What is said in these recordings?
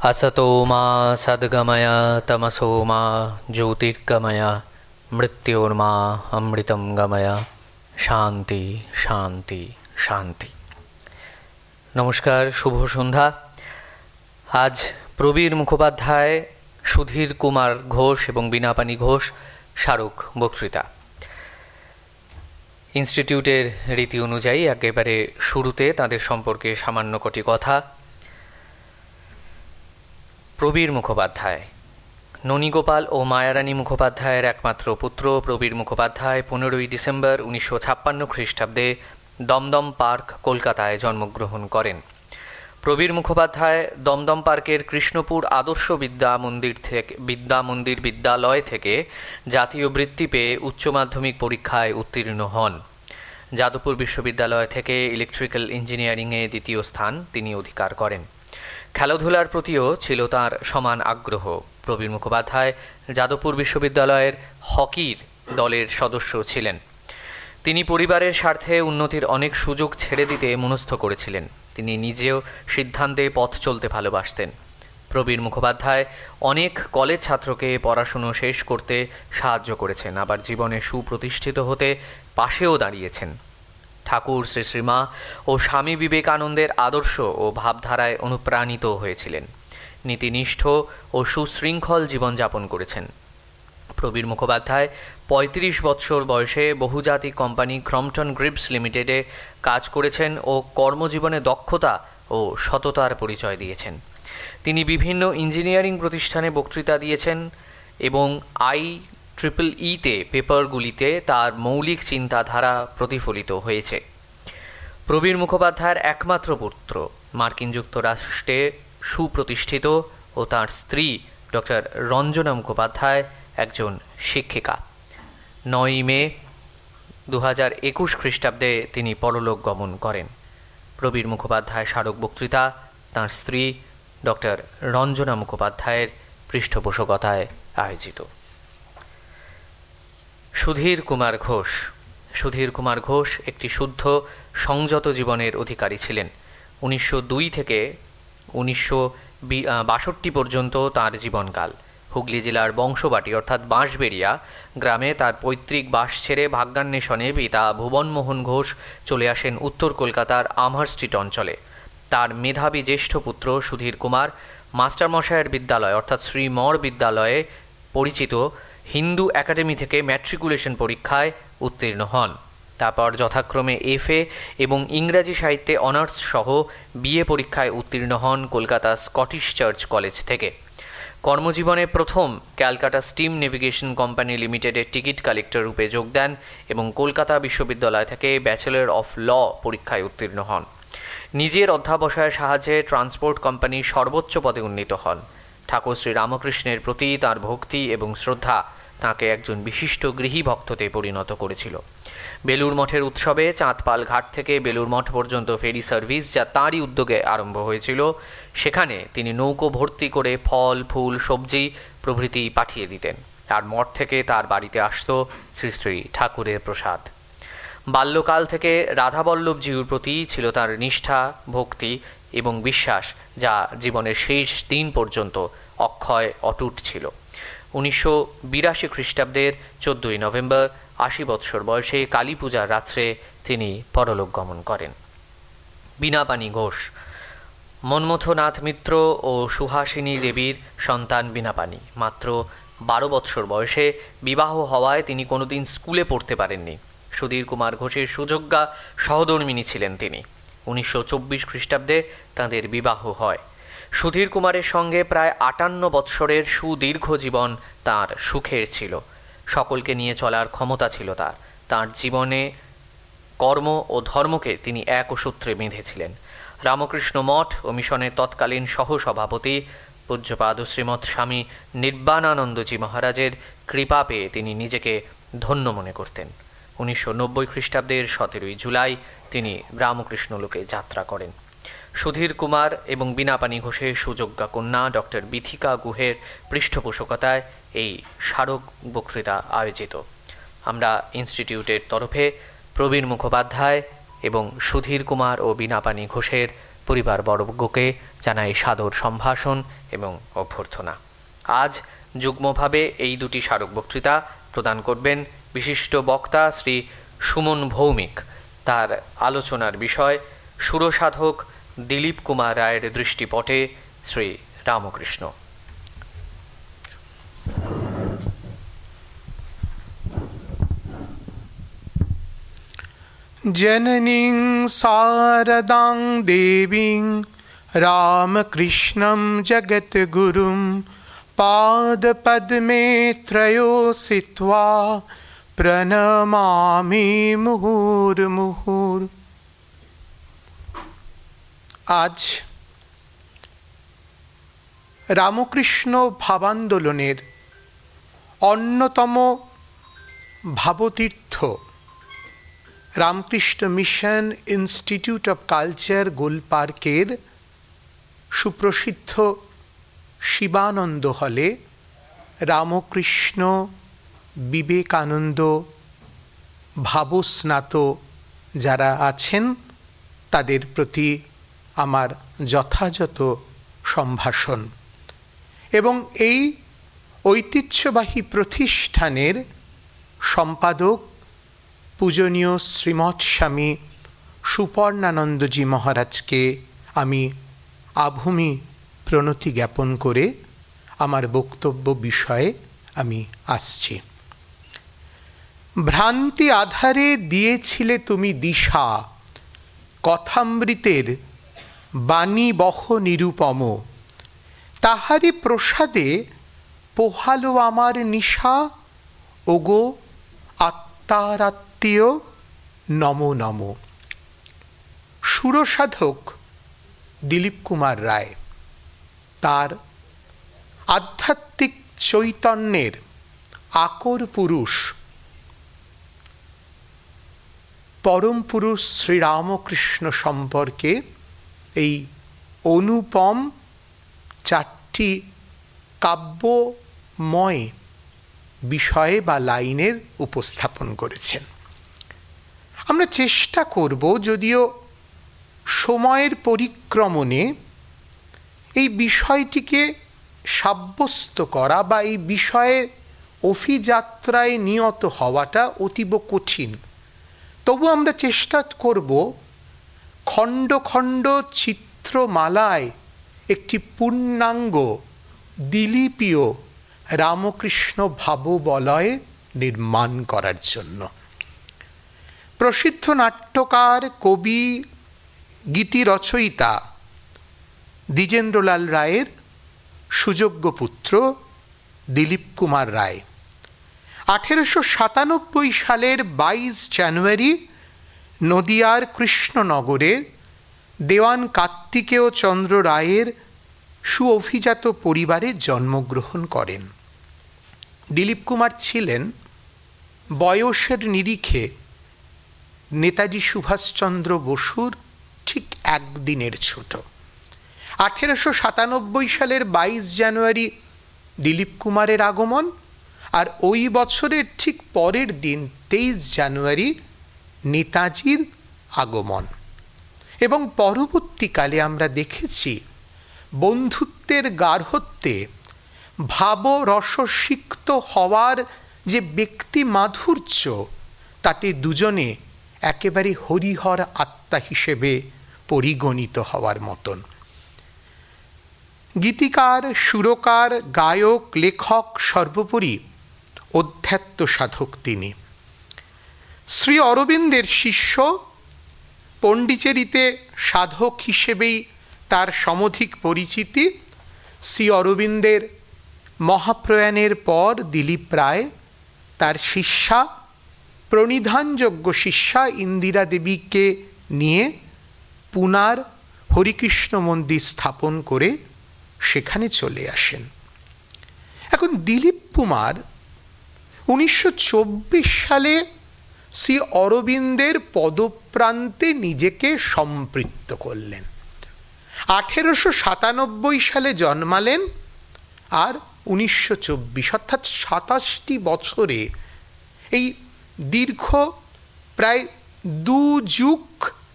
असतो मा सद्गमय तमसो मा ज्योतिर्गमय मृत्योर्मा अमृतं गमय शांति शांति शांति। नमस्कार, शुभ सन्ध्या। आज प्रबीर मुखोपाध्याय, सुधीर कुमार घोष এবং বিনাপানি ঘোষ স্মারক বক্তৃতা। ইনস্টিটিউটের রীতি অনুযায়ী একেবারে শুরুতে তাদের সম্পর্কে সামান্য কটি কথা। প্রবীর মুখোপাধ্যায় ননীগোপাল ও মায়ারানী মুখোপাধ্যায়ের একমাত্র পুত্র প্রবীর মুখোপাধ্যায় 15ই ডিসেম্বর 1956 খ্রিস্টাব্দে দমদম পার্ক, কলকাতায় জন্মগ্রহণ করেন। প্রবীর মুখোপাধ্যায় দমদম পার্কের কৃষ্ণপুর আদর্শ বিদ্যালয় থেকে জাতীয় বৃত্তি পেয়ে উচ্চ মাধ্যমিক পরীক্ষায় উত্তীর্ণ হন। যাদবপুর বিশ্ববিদ্যালয় থেকে ইলেকট্রিক্যাল ইঞ্জিনিয়ারিংয়ে দ্বিতীয় স্থান তিনি অধিকার করেন। খেলাধুলার প্রতিও ছিল তার সমান আগ্রহ। প্রবীর মুখোপাধ্যায় যাদবপুর বিশ্ববিদ্যালয়ের হকির দলের সদস্য ছিলেন। তিনি পরিবারের স্বার্থে উন্নতির অনেক সুযোগ ছেড়ে দিতে মনস্থ করেছিলেন। তিনি নিজেও সিদ্ধান্তে পথ চলতে ভালোবাসতেন। প্রবীর মুখোপাধ্যায় অনেক কলেজ ছাত্রকে পড়াশুনো শেষ করতে সাহায্য করেছেন, আবার জীবনে সুপ্রতিষ্ঠিত হতে পাশেও দাঁড়িয়েছেন। ঠাকুর, শ্রী শ্রীমা ও স্বামী বিবেকানন্দের আদর্শ ও ভাবধারায় অনুপ্রাণিত হয়েছিলেন। নীতিনিষ্ঠ ও সুশৃঙ্খল জীবনযাপন করেছেন। প্রবীর মুখোপাধ্যায় 35 বৎসর বয়সে বহুজাতিক কোম্পানি ক্রম্পটন গ্রিপস লিমিটেডে কাজ করেছেন ও কর্মজীবনে দক্ষতা ও সততার পরিচয় দিয়েছেন। তিনি বিভিন্ন ইঞ্জিনিয়ারিং প্রতিষ্ঠানে বক্তৃতা দিয়েছেন এবং IEEE-তে পেপারগুলিতে তার মৌলিক চিন্তাধারা প্রতিফলিত হয়েছে। প্রবীর মুখোপাধ্যায়ের একমাত্র পুত্র, মার্কিন যুক্তরাষ্ট্রে সুপ্রতিষ্ঠিত, ও তার স্ত্রী ডক্টর রঞ্জনা মুখোপাধ্যায় একজন শিক্ষিকা। 9ই মে 2021 খ্রিস্টাব্দে তিনি পরলোক গমন করেন। প্রবীর মুখোপাধ্যায় স্মারক বক্তৃতা তাঁর স্ত্রী ডক্টর রঞ্জনা মুখোপাধ্যায়ের পৃষ্ঠপোষকতায় আয়োজিত। সুধীর কুমার ঘোষ। সুধীর কুমার ঘোষ একটি শুদ্ধ সংযত জীবনের অধিকারী ছিলেন। 1902 থেকে 1962 পর্যন্ত তাঁর জীবনকাল। হুগলি জেলার বংশবাটি অর্থাৎ বাঁশবেড়িয়া গ্রামে তার পৈতৃক বাস ছেড়ে ভাগ্যান্বেষণে পিতা ভুবনমোহন ঘোষ চলে আসেন উত্তর কলকাতার আমহার স্ট্রিট অঞ্চলে। তার মেধাবী জ্যেষ্ঠ পুত্র সুধীর কুমার মাস্টারমশায়ের বিদ্যালয় অর্থাৎ শ্রীমর বিদ্যালয়ে পরিচিত হিন্দু একাডেমি থেকে ম্যাট্রিকুলেশন পরীক্ষায় উত্তীর্ণ হন। তারপর যথাক্রমে FA এবং ইংরাজি সাহিত্যে অনার্স সহ BA পরীক্ষায় উত্তীর্ণ হন কলকাতা স্কটিশ চার্চ কলেজ থেকে। কর্মজীবনে প্রথম ক্যালকাটা স্টিম নেভিগেশন কোম্পানি লিমিটেডের টিকিট কালেক্টর রূপে যোগ দেন এবং কলকাতা বিশ্ববিদ্যালয় থেকে ব্যাচেলর অফ ল পরীক্ষায় উত্তীর্ণ হন। নিজের অধ্যাবসায়ের সাহায্যে ট্রান্সপোর্ট কোম্পানির সর্বোচ্চ পদে উন্নীত হন। ঠাকুর শ্রী রামকৃষ্ণের প্রতি তাঁর ভক্তি এবং শ্রদ্ধা তাঁকে একজন বিশিষ্ট গৃহী ভক্ততে পরিণত করেছিল। বেলুর মঠের উৎসবে চাঁদপাল ঘাট থেকে বেলুর মঠ পর্যন্ত ফেরি সার্ভিস, যা তাঁরই উদ্যোগে আরম্ভ হয়েছিল, সেখানে তিনি নৌকো ভর্তি করে ফল, ফুল, সবজি প্রভৃতি পাঠিয়ে দিতেন। আর মঠ থেকে তার বাড়িতে আসত শ্রী শ্রী ঠাকুরের প্রসাদ। বাল্যকাল থেকে রাধাবল্লভজিউর প্রতি ছিল তার নিষ্ঠা, ভক্তি এবং বিশ্বাস, যা জীবনের শেষ দিন পর্যন্ত অক্ষয় অটুট ছিল। 1982 খ্রিস্টাব্দের 14ই নভেম্বর 80 বৎসর বয়সে কালী পূজার রাত্রে তিনি পরলোক গমন করেন। বিনাপানি ঘোষ মন্মথনাথ মিত্র ও সুহাসিনী দেবীর সন্তান বিনাপানি। মাত্র 12 বৎসর বয়সে বিবাহ হওয়ায় তিনি কোনোদিন স্কুলে পড়তে পারেননি। সুধীর কুমার ঘোষের সুযোগ্যা সহধর্মিণী ছিলেন তিনি। 1924 খ্রিস্টাব্দে তাঁদের বিবাহ হয়। সুধীর কুমারের সঙ্গে প্রায় 58 বৎসরের সুদীর্ঘ জীবন তাঁর সুখের ছিল। সকলকে নিয়ে চলার ক্ষমতা ছিল তার। তাঁর জীবনে কর্ম ও ধর্মকে তিনি এক সূত্রে বেঁধেছিলেন। রামকৃষ্ণ মঠ ও মিশনের তৎকালীন সহসভাপতি পূজ্যপাদ শ্রীমৎ স্বামী নির্বাণানন্দজি মহারাজের কৃপা পেয়ে তিনি নিজেকে ধন্য মনে করতেন। 1990 খ্রিস্টাব্দের 17ই জুলাই তিনি রামকৃষ্ণ লোকে যাত্রা করেন। সুধীর কুমার এবং বিনাপানি ঘোষের সুযোগ্যা কন্যা ডক্টর বিথিকা গুহের পৃষ্ঠপোষকতায় এই স্মারক বক্তৃতা আয়োজিত। আমরা ইনস্টিটিউটের তরফে প্রবীর মুখোপাধ্যায় এবং সুধীর কুমার ও বিনাপানি ঘোষের পরিবার বর্গকে জানাই সাদর সম্ভাষণ এবং অভ্যর্থনা। আজ যুগ্মভাবে এই দুটি স্মারক বক্তৃতা প্রদান করবেন বিশিষ্ট বক্তা শ্রী সুমন ভৌমিক। তার আলোচনার বিষয় সুরসাধক দিলীপ কুমার রায়ের দৃষ্টিপটে শ্রী রামকৃষ্ণ। जननीं शारदां देवीं रामकृष्णं जगद्गुरुं पादपद्मे त्रयोसित्वा प्रणमामि मुहुर्मुहुर्। आज রামকৃষ্ণ ভাবান্দোলনের অন্যতম ভাবতীর্থ Ramakrishna Mission Institute of Culture গোলপার্কের সুপ্রসিদ্ধ শিবানন্দ হলে রামকৃষ্ণ বিবেকানন্দ ভাবস্নাত যারা আছেন তাদের প্রতি আমার যথাযথ সম্ভাষণ এবং এই ঐতিহ্যবাহী প্রতিষ্ঠানের সম্পাদক পূজনীয় শ্রীমৎ স্বামী সুপর্ণানন্দজি মহারাজকে আমি আভূমি প্রণতি জ্ঞাপন করে আমার বক্তব্য বিষয়ে আমি আসছি। ভ্রান্তি আধারে দিয়েছিলে তুমি দিশা, কথামৃতের বাণী বহ নিরুপম, তাহারি প্রসাদে পোহালো আমার নিশা, ওগো আত্মারাত্মীয় নমো নমো। সুরসাধক দিলীপ কুমার রায় তার আধ্যাত্মিক চৈতন্যের আকর পুরুষ পরম পুরুষ শ্রীরামকৃষ্ণ সম্পর্কে এই অনুপম চারটি কাব্যময় বিষয়ে বা লাইনের উপস্থাপন করেছেন। আমরা চেষ্টা করব, যদিও সময়ের পরিক্রমণে এই বিষয়টিকে সাব্যস্ত করা বা এই বিষয়ে অভিযাত্রায় নিয়ত হওয়াটা অতীব কঠিন, তবু আমরা চেষ্টা করব খণ্ড খণ্ড চিত্রমালায় একটি পূর্ণাঙ্গ দিলীপীয় রামকৃষ্ণ ভাববলয় নির্মাণ করার জন্য। প্রসিদ্ধ নাট্যকার, কবি, গীতি রচয়িতা দ্বিজেন্দ্রলাল রায়ের সুযোগ্য পুত্র দিলীপ কুমার রায় 1897 সালের 22 জানুয়ারি নদিয়ার কৃষ্ণনগরের দেওয়ান কার্তিকেয় চন্দ্র রায়ের সুঅভিজাত পরিবারে জন্মগ্রহণ করেন। দিলীপ কুমার ছিলেন বয়সের নিরিখে নেতাজি সুভাষচন্দ্র বসুর ঠিক একদিনের ছোট। 1897 সালের 22 জানুয়ারি দিলীপ কুমারের আগমন, আর ওই বছরের ঠিক পরের দিন 23 জানুয়ারি নেতাজির আগমন। এবং পরবর্তীকালে আমরা দেখেছি বন্ধুত্বের গার্হত্যে ভাবরসসিক্ত হওয়ার যে ব্যক্তি মাধুর্য, তাতে দুজনে একেবারে হরিহর আত্মা হিসেবে পরিগণিত হওয়ার মতন। গীতিকার, সুরকার, গায়ক, লেখক, সর্বোপরি অধ্যাত্ম সাধক তিনি। শ্রী অরবিন্দের শিষ্য, পণ্ডিচেরিতে সাধক হিসেবেই তার সমধিক পরিচিতি। শ্রী অরবিন্দের মহাপ্রয়াণের পর দিলীপ রায় তার শিষ্যা, প্রণিধানযোগ্য শিষ্যা ইন্দিরা দেবীকে নিয়ে পুনার হরিকৃষ্ণ মন্দির স্থাপন করে সেখানে চলে আসেন। এখন দিলীপ কুমার 1924 সালে শ্রী অরবিন্দের পদপ্রান্তে নিজেকে সম্পৃক্ত করলেন। 1897 সালে জন্মালেন, আর 1924 অর্থাৎ 27টি বছরে এই দীর্ঘ প্রায় 2 যুগ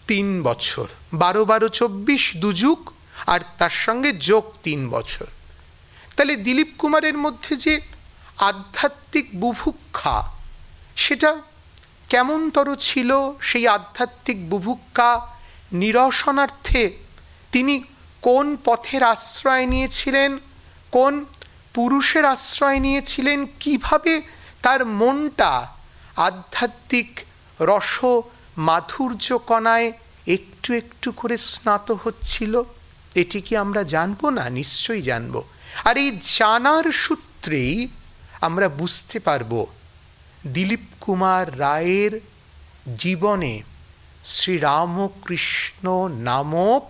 3 বছর 12 12 24 দুযুগ, আর তার সঙ্গে যোগ 3 বছর। তাহলে দিলীপ কুমারের মধ্যে যে আধ্যাত্মিক বুভুক্ষা, সেটা কেমনতর ছিল? সেই আধ্যাত্মিক বুভুক্ষা নিরসনার্থে তিনি কোন পথের আশ্রয় নিয়েছিলেন, কোন পুরুষের আশ্রয় নিয়েছিলেন, কিভাবে তার মনটা আধ্যাত্মিক রস মাধুর্য কণায় একটু একটু করে স্নাত হচ্ছিল, এটি কি আমরা জানবো না? নিশ্চয়ই জানব। আর এই জানার সূত্রেই আমরা বুঝতে পারব দিলীপ কুমার রায়ের জীবনে শ্রীরামকৃষ্ণ নামক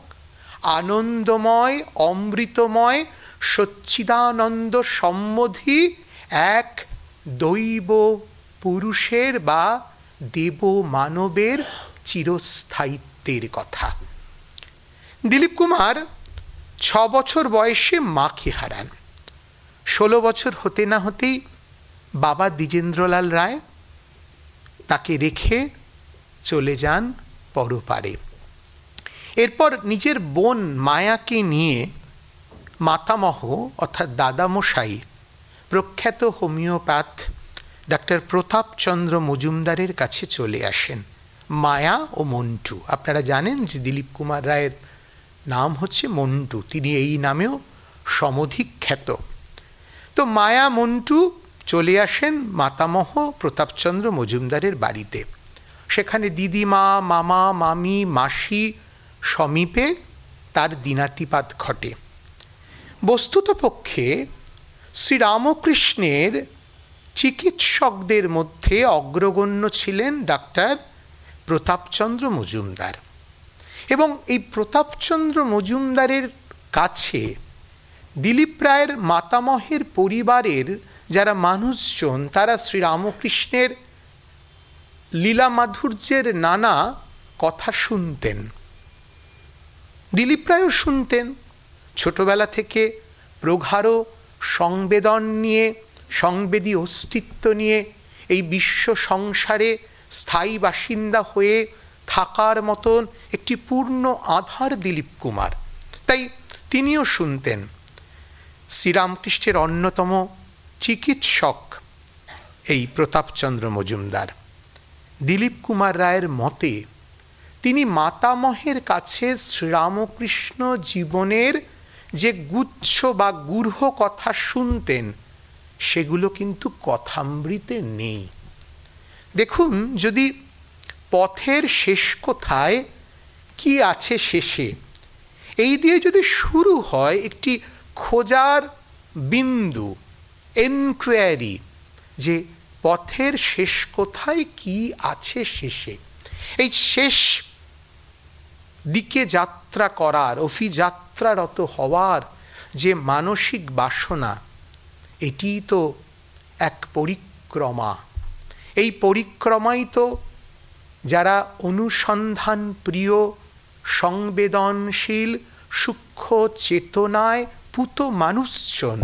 আনন্দময়, অমৃতময়, সচ্চিদানন্দ সম্বন্ধী এক দৈব পুরুষের বা দেব মানবের চিরস্থায়িত্বের কথা। দিলীপ কুমার 6 বছর বয়সে মাকে হারান। 16 বছর হতে না হতেই বাবা দ্বিজেন্দ্রলাল রায় তাকে রেখে চলে যান পরপারে। এরপর নিজের বোন মায়াকে নিয়ে মাতামহ অর্থাৎ দাদামশাই প্রখ্যাত হোমিওপ্যাথ ডাক্তার প্রতাপচন্দ্র মজুমদারের কাছে চলে আসেন। মায়া ও মন্টু, আপনারা জানেন যে দিলীপ কুমার রায়ের নাম হচ্ছে মন্টু, তিনি এই নামেও সমধিক খ্যাত। তো মায়া মন্টু চলে আসেন মাতামহ প্রতাপচন্দ্র মজুমদারের বাড়িতে। সেখানে দিদিমা, মামা, মামি, মাসি সমীপে তার দিনাতিপাত ঘটে। বস্তুতপক্ষে শ্রীরামকৃষ্ণের চিকিৎসকদের মধ্যে অগ্রগণ্য ছিলেন ডাক্তার প্রতাপচন্দ্র মজুমদার, এবং এই প্রতাপচন্দ্র মজুমদারের কাছে দিলীপ রায়ের মাতামহের পরিবারের যারা মানুষজন, তারা শ্রীরামকৃষ্ণের লীলা মাধুর্যের নানা কথা শুনতেন। দিলীপ রায়ও শুনতেন। ছোটবেলা থেকে প্রগাঢ় সংবেদন নিয়ে, সংবেদী অস্তিত্ব নিয়ে এই বিশ্ব সংসারে স্থায়ী বাসিন্দা হয়ে থাকার মতন একটি পূর্ণ আধার দিলীপ কুমার, তাই তিনিও শুনতেন। শ্রীরামকৃষ্ণের অন্যতম চিকিৎসক এই প্রতাপচন্দ্র মজুমদার। দিলীপ কুমার রায়ের মতে তিনি মাতামহের কাছে শ্রীরামকৃষ্ণ জীবনের যে গুচ্ছ বা গূঢ় কথা শুনতেন, সেগুলো কিন্তু কথামৃতে নেই। দেখুন, যদি পথের শেষ কোথায়, কি আছে শেষে, এই দিয়ে যদি শুরু হয় একটি খোঁজার বিন্দু, এনকোয়ারি, যে পথের শেষ কোথায়, কি আছে শেষে, এই শেষ দিকে যাত্রা করার, অভিযাত্রারত হওয়ার যে মানসিক বাসনা, এটি তো এক পরিক্রমা। এই পরিক্রমাই তো যারা অনুসন্ধান প্রিয়, সংবেদনশীল, সূক্ষ্ম চেতনায় পুত মানুষজন,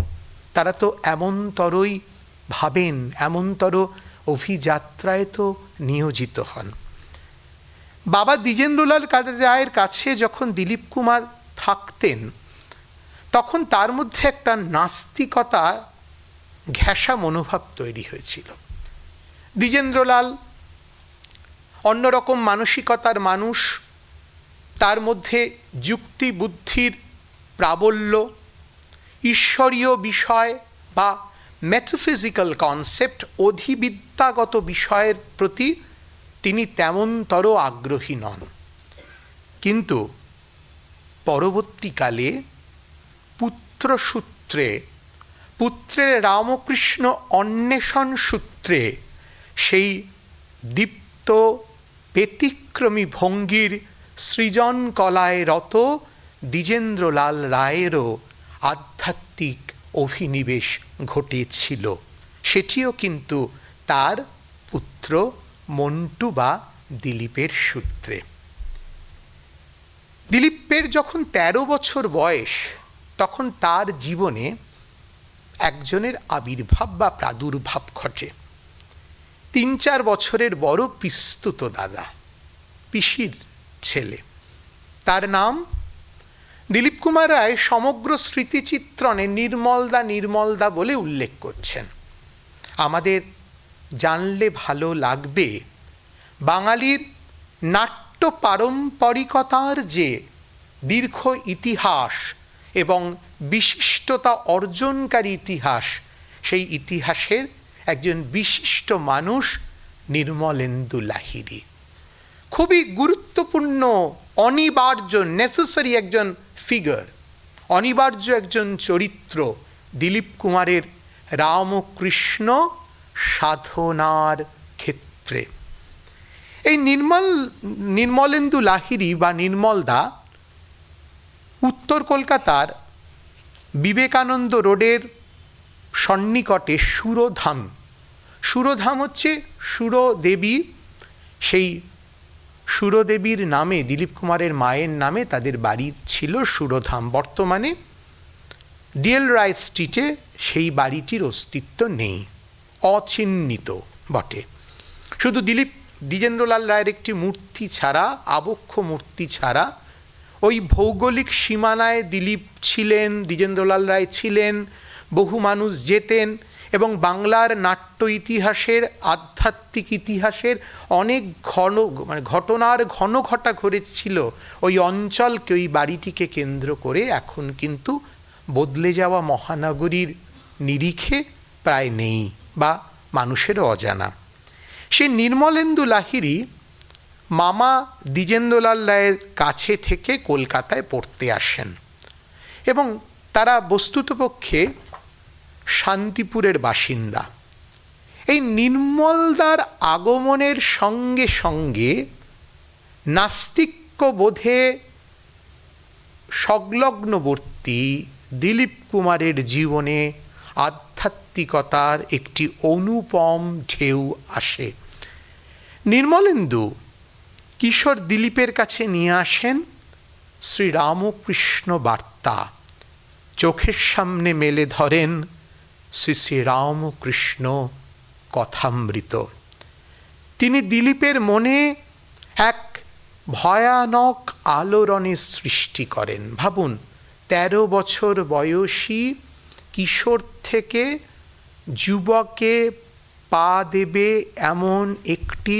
তারা তো এমনতরই ভাবেন, এমনতর অভিযাত্রায় তো নিয়োজিত হন। বাবা দ্বিজেন্দ্রলাল রায়ের কাছে যখন দিলীপ কুমার থাকতেন, তখন তার মধ্যে একটা নাস্তিকতা, ঘেঁষা মনোভাব তৈরি হয়েছিল। দ্বিজেন্দ্রলাল অন্যরকম মানসিকতার মানুষ, তার মধ্যে যুক্তি বুদ্ধির প্রাবল্য, ঈশ্বরীয় বিষয় বা মেটাফিজিক্যাল কনসেপ্ট, অধিবিদ্যাগত বিষয়ের প্রতি তিনি তেমনতর আগ্রহী নন। কিন্তু পরবর্তীকালে পুত্রসূত্রে, পুত্রের রামকৃষ্ণ অন্বেষণ সূত্রে সেই দীপ্ত ব্যতিক্রমী ভঙ্গির সৃজন কলায় রত দ্বিজেন্দ্রলাল রায়েরও আধ্যাত্মিক অভিনিবেশ ঘটেছিল। সেটিও কিন্তু তার পুত্র মন্টু বা দিলীপের সূত্রে। দিলীপের যখন 13 বছর বয়স, তখন তার জীবনে একজনের আবির্ভাব বা প্রাদুর্ভাব ঘটে। 3-4 বছরের বড় পিস্তুত দাদা, পিসির ছেলে, তার নাম দিলীপ কুমার রায় সমগ্র স্মৃতিচিত্রণে নির্মলদা নির্মলদা বলে উল্লেখ করছেন। আমাদের জানলে ভালো লাগবে বাঙালির নাট্য পারম্পরিকতার যে দীর্ঘ ইতিহাস এবং বিশিষ্টতা অর্জনকারী ইতিহাস, সেই ইতিহাসের একজন বিশিষ্ট মানুষ নির্মলেন্দু লাহিড়ী। খুবই গুরুত্বপূর্ণ, অনিবার্য, নেসেসারি একজন ফিগার, অনিবার্য একজন চরিত্র দিলীপ কুমারের রামকৃষ্ণ সাধনার ক্ষেত্রে। এই নির্মলেন্দু লাহিড়ী বা নির্মলদা উত্তর কলকাতার বিবেকানন্দ রোডের সন্নিকটে সুরধাম, সুরধাম হচ্ছে সুরদেবী, সেই সুরদেবীর নামে দিলীপ কুমারের মায়ের নামে তাদের বাড়ি ছিল সুরধাম। বর্তমানে ডিএল রায় স্ট্রিটে সেই বাড়িটির অস্তিত্ব নেই, অচিহ্নিত বটে। শুধু দ্বিজেন্দ্রলাল রায়ের একটি মূর্তি ছাড়া, আবক্ষ মূর্তি ছাড়া, ওই ভৌগোলিক সীমানায় দিলীপ ছিলেন, দ্বিজেন্দ্রলাল রায় ছিলেন, বহু মানুষ যেতেন এবং বাংলার নাট্য ইতিহাসের, আধ্যাত্মিক ইতিহাসের অনেক ঘটনার ঘটা ঘটেছিল ওই অঞ্চলকে, ওই বাড়িটিকে কেন্দ্র করে। এখন কিন্তু বদলে যাওয়া মহানগরীর নিরিখে প্রায় নেই বা মানুষেরও অজানা। সে নির্মলেন্দু লাহিড়ী মামা দ্বিজেন্দ্রলাল রায়ের কাছে থেকে কলকাতায় পড়তে আসেন এবং তারা বস্তুতপক্ষে শান্তিপুরের বাসিন্দা। এই নির্মলদার আগমনের সঙ্গে সঙ্গে নাস্তিক্য বোধে সংলগ্নবর্তী দিলীপ কুমারের জীবনে আধ্যাত্মিকতার একটি অনুপম ঢেউ আসে। নির্মলেন্দু কিশোর দিলীপের কাছে নিয়ে আসেন শ্রীরামকৃষ্ণ বার্তা, চোখের সামনে মেলে ধরেন শ্রী শ্রীরামকৃষ্ণ কথামৃত। তিনি দিলীপের মনে এক ভয়ানক আলোড়নের সৃষ্টি করেন। ভাবুন, 13 বছর বয়সী কিশোর থেকে যুবকে পা দেবে এমন একটি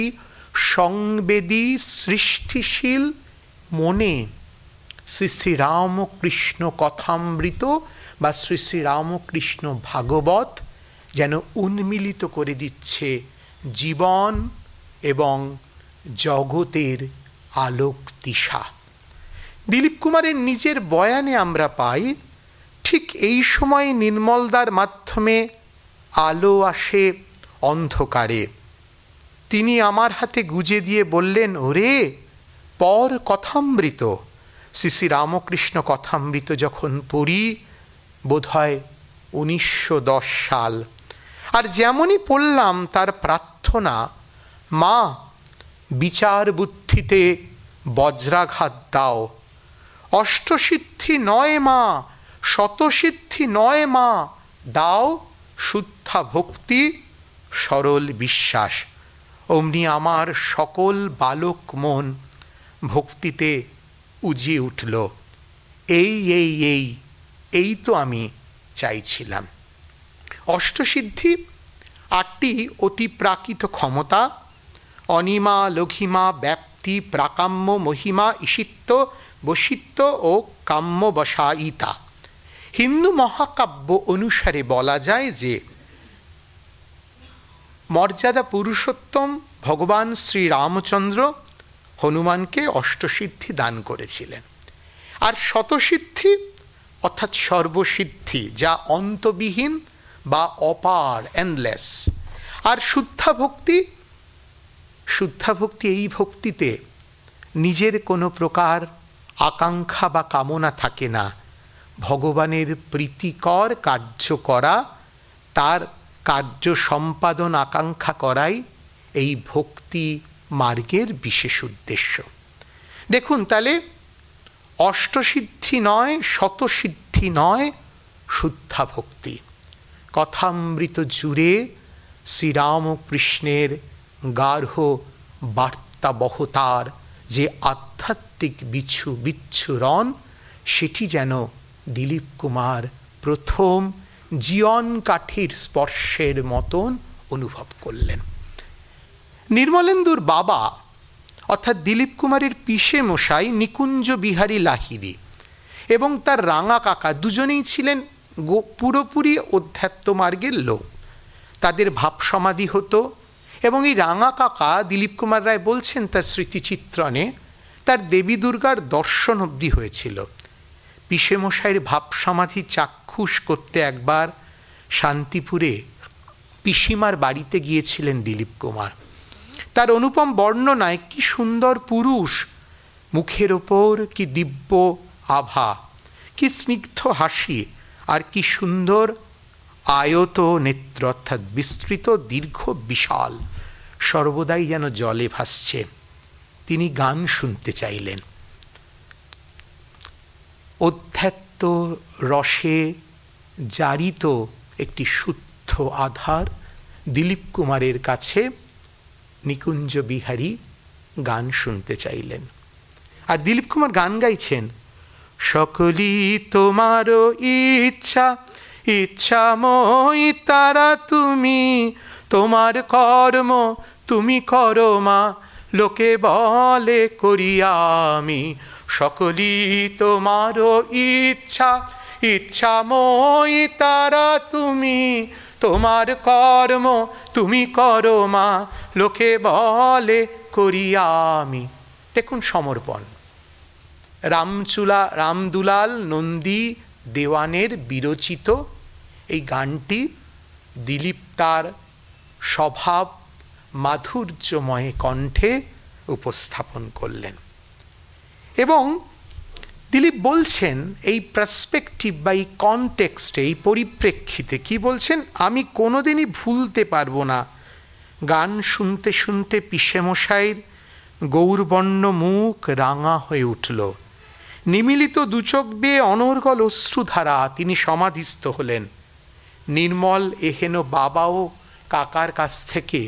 সংবেদী সৃষ্টিশীল মনে শ্রী শ্রীরামকৃষ্ণ কথামৃত বা শ্রী শ্রীরামকৃষ্ণ ভাগবত যেন উন্মিলিত করে দিচ্ছে জীবন এবং জগতের আলোক দিশা। দিলীপ কুমারের নিজের বয়ানে আমরা পাই, ঠিক এই সময় নির্মলদার মাধ্যমে আলো আসে অন্ধকারে। তিনি আমার হাতে গুজে দিয়ে বললেন, ওরে পর কথামৃত। শ্রী শ্রী রামকৃষ্ণ কথামৃত যখন পড়ি, বোধহয় 1910 সাল, আর যেমনই পড়লাম তার প্রার্থনা, মা বিচার বুদ্ধিতে বজ্রাঘাত দাও, অষ্টসিদ্ধি নয় মা, শতসিদ্ধি নয় মা, দাও শুদ্ধা ভক্তি সরল বিশ্বাস। অমনি আমার সকল বালক মন ভক্তিতে উজিয়ে উঠল। এই এই এই এই তো আমি চাইছিলাম। অষ্টসিদ্ধি 8টি অতি প্রাকৃত ক্ষমতা: অনিমা, লঘিমা, ব্যাপ্তি, প্রাকাম্য, মহিমা, ঈশিত্ব, বশিত্ব ও কাম্য বশায়িতা। হিন্দু মহাকাব্য অনুসারে বলা যায় যে মর্যাদা পুরুষোত্তম ভগবান শ্রীরামচন্দ্র হনুমানকে অষ্টসিদ্ধি দান করেছিলেন। আর শতসিদ্ধি অর্থাৎ সর্বসিদ্ধি, যা অন্তবিহীন বা অপার, এন্ডলেস। আর শুদ্ধা ভক্তি, শুদ্ধা ভক্তি এই ভক্তিতে নিজের কোনো প্রকার আকাঙ্ক্ষা বা কামনা থাকে না, ভগবানের প্রীতিকর কার্য করা, তার কার্য সম্পাদন আকাঙ্ক্ষা করাই এই ভক্তি মার্গের বিশেষ উদ্দেশ্য। দেখুন তাহলে অষ্টসিদ্ধি নয়, শতসিদ্ধি নয়, শুদ্ধা ভক্তি। কথামৃত জুড়ে শ্রীরামকৃষ্ণের গার্হ বার্তাবহতার যে আধ্যাত্মিক সাত্ত্বিক বিচ্ছুরণ, সেটি যেন দিলীপ কুমার প্রথম জীবন কাঠির স্পর্শের মতন অনুভব করলেন। নির্মলেন্দুর বাবা অর্থাৎ দিলীপ কুমারের পিসে মশাই নিকুঞ্জ বিহারী লাহিড়ী এবং তার রাঙা কাকা দুজনেই ছিলেন পুরোপুরি অধ্যাত্ম মার্গের লোক। তাদের ভাব সমাধি হতো এবং এই রাঙা কাকা, দিলীপ কুমার রায় বলছেন তার স্মৃতিচিত্রণে, তার দেবী দুর্গার দর্শন অবধি হয়েছিল। পিসে মশাইয়ের ভাব সমাধি চাক্ষুষ করতে একবার শান্তিপুরে পিসিমার বাড়িতে গিয়েছিলেন দিলীপ কুমার। তার অনুপম বর্ণনায় কি সুন্দর পুরুষ, মুখের ওপর কি দিব্য আভা, কি স্নিগ্ধ হাসি, আর কি সুন্দর আয়ত নেত্র, অর্থাৎ বিস্তৃত দীর্ঘ বিশাল, সর্বদাই যেন জলে ভাসছে। তিনি গান শুনতে চাইলেন। অধ্যাত্ম রসে জারিত একটি শুদ্ধ আধার দিলীপ কুমারের কাছে নিকুঞ্জ বিহারী গান শুনতে চাইলেন। আর দিলীপ কুমার গান গাইছেন, সকলি তোমারও ইচ্ছা, ইচ্ছাময়ী তারা তুমি, তোমার কর্ম তুমি করো মা, লোকে বলে করি আমি। সকলি তোমারও ইচ্ছা, ইচ্ছাময়ী তারা তুমি, তোমার কর্ম তুমি করো মা, লোকে বলে করি আমি। দেখুন সমর্পণ। রামদুলাল নন্দী দেওয়ানের বিরচিত এই গানটি দিলীপ তার স্বভাব মাধুর্যময় কণ্ঠে উপস্থাপন করলেন। এবং দিলীপ বলছেন এই পার্সপেক্টিভ বা এই কনটেক্সটে, এই পরিপ্রেক্ষিতে কি বলছেন, আমি কোনোদিনই ভুলতে পারবো না গান শুনতে শুনতে পিসেমশাইয়ের গৌরবর্ণ মুখ রাঙা হয়ে উঠল, নিমিলিত দুচোখ বেয়ে অনর্গল অশ্রুধারা, তিনি সমাধিস্থ হলেন। নির্মল এহেন বাবাও কাকার কাছ থেকে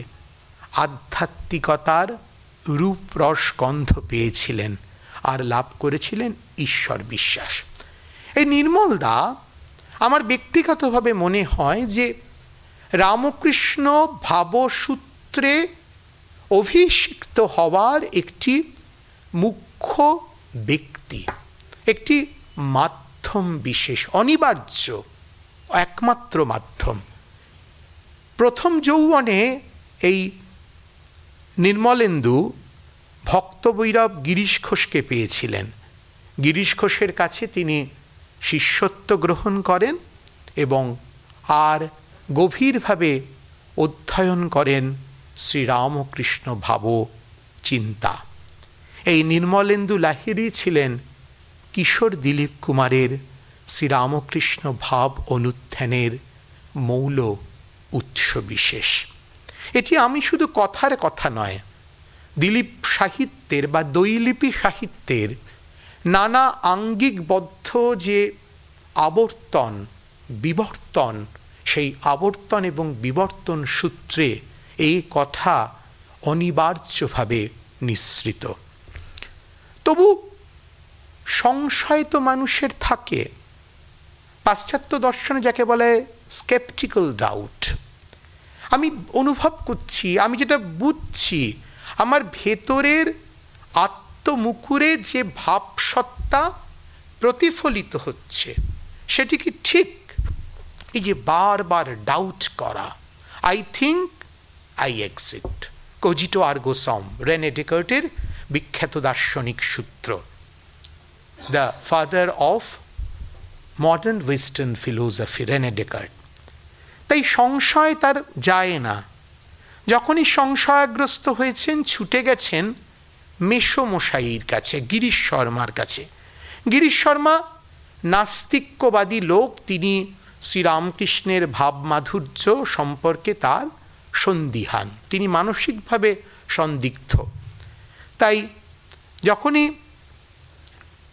আধ্যাত্মিকতার রূপ রস গন্ধ পেয়েছিলেন আর লাভ করেছিলেন ঈশ্বর বিশ্বাস। এই নির্মলদা আমার ব্যক্তিগতভাবে মনে হয় যে রামকৃষ্ণ ভাবসূত্রে অভিষিক্ত হওয়ার একটি মুখ্য ব্যক্তি, একটি মাধ্যম বিশেষ, অনিবার্য একমাত্র মাধ্যম। প্রথম যৌবনে এই নির্মলেন্দু ভক্তবৈরব গিরিশ ঘোষকে পেয়েছিলেন। গিরিশ ঘোষের কাছে তিনি শিষ্যত্ব গ্রহণ করেন এবং আর গভীরভাবে অধ্যয়ন করেন শ্রীরামকৃষ্ণ ভাব চিন্তা। এই নির্মলেন্দু লাহিড়ী ছিলেন কিশোর দিলীপ কুমারের শ্রীরামকৃষ্ণ ভাব অনুধ্যানের মৌল উৎস বিশেষ। এটি আমি শুধু কথার কথা নয়, দিলীপ সাহিত্যের বা দৈলিপি সাহিত্যের নানা আঙ্গিকবদ্ধ যে আবর্তন বিবর্তন, সেই আবর্তন এবং বিবর্তন সূত্রে এই কথা অনিবার্যভাবে নিঃসৃত। তবু সংশয় তো মানুষের থাকে। পাশ্চাত্য দর্শনে যাকে বলে স্কেপটিক্যাল ডাউট। আমি অনুভব করছি, আমি যেটা বুঝছি, আমার ভেতরের আত্মমুকুরে যে ভাবসত্তা প্রতিফলিত হচ্ছে সেটি কি ঠিক? এই যে বারবার ডাউট করা, আই থিঙ্ক আই এক্সিট, কোজিটো আর্গো সাম, রেনে ডেকার্টের বিখ্যাত দার্শনিক সূত্র, the father of modern western philosophy, René Descartes. তাই সংশয় তার যায় না। যখনই সংশয়গ্রস্ত হয়েছেন ছুটে গেছেন মেসোমশাইয়ের কাছে, গিরিশ শর্মার কাছে। গিরিশ শর্মা নাস্তিক্যবাদী লোক, তিনি শ্রীরামকৃষ্ণের ভাবমাধুর্য সম্পর্কে তার সন্দিহান, তিনি মানসিকভাবে সন্দিগ্ধ। তাই যখনই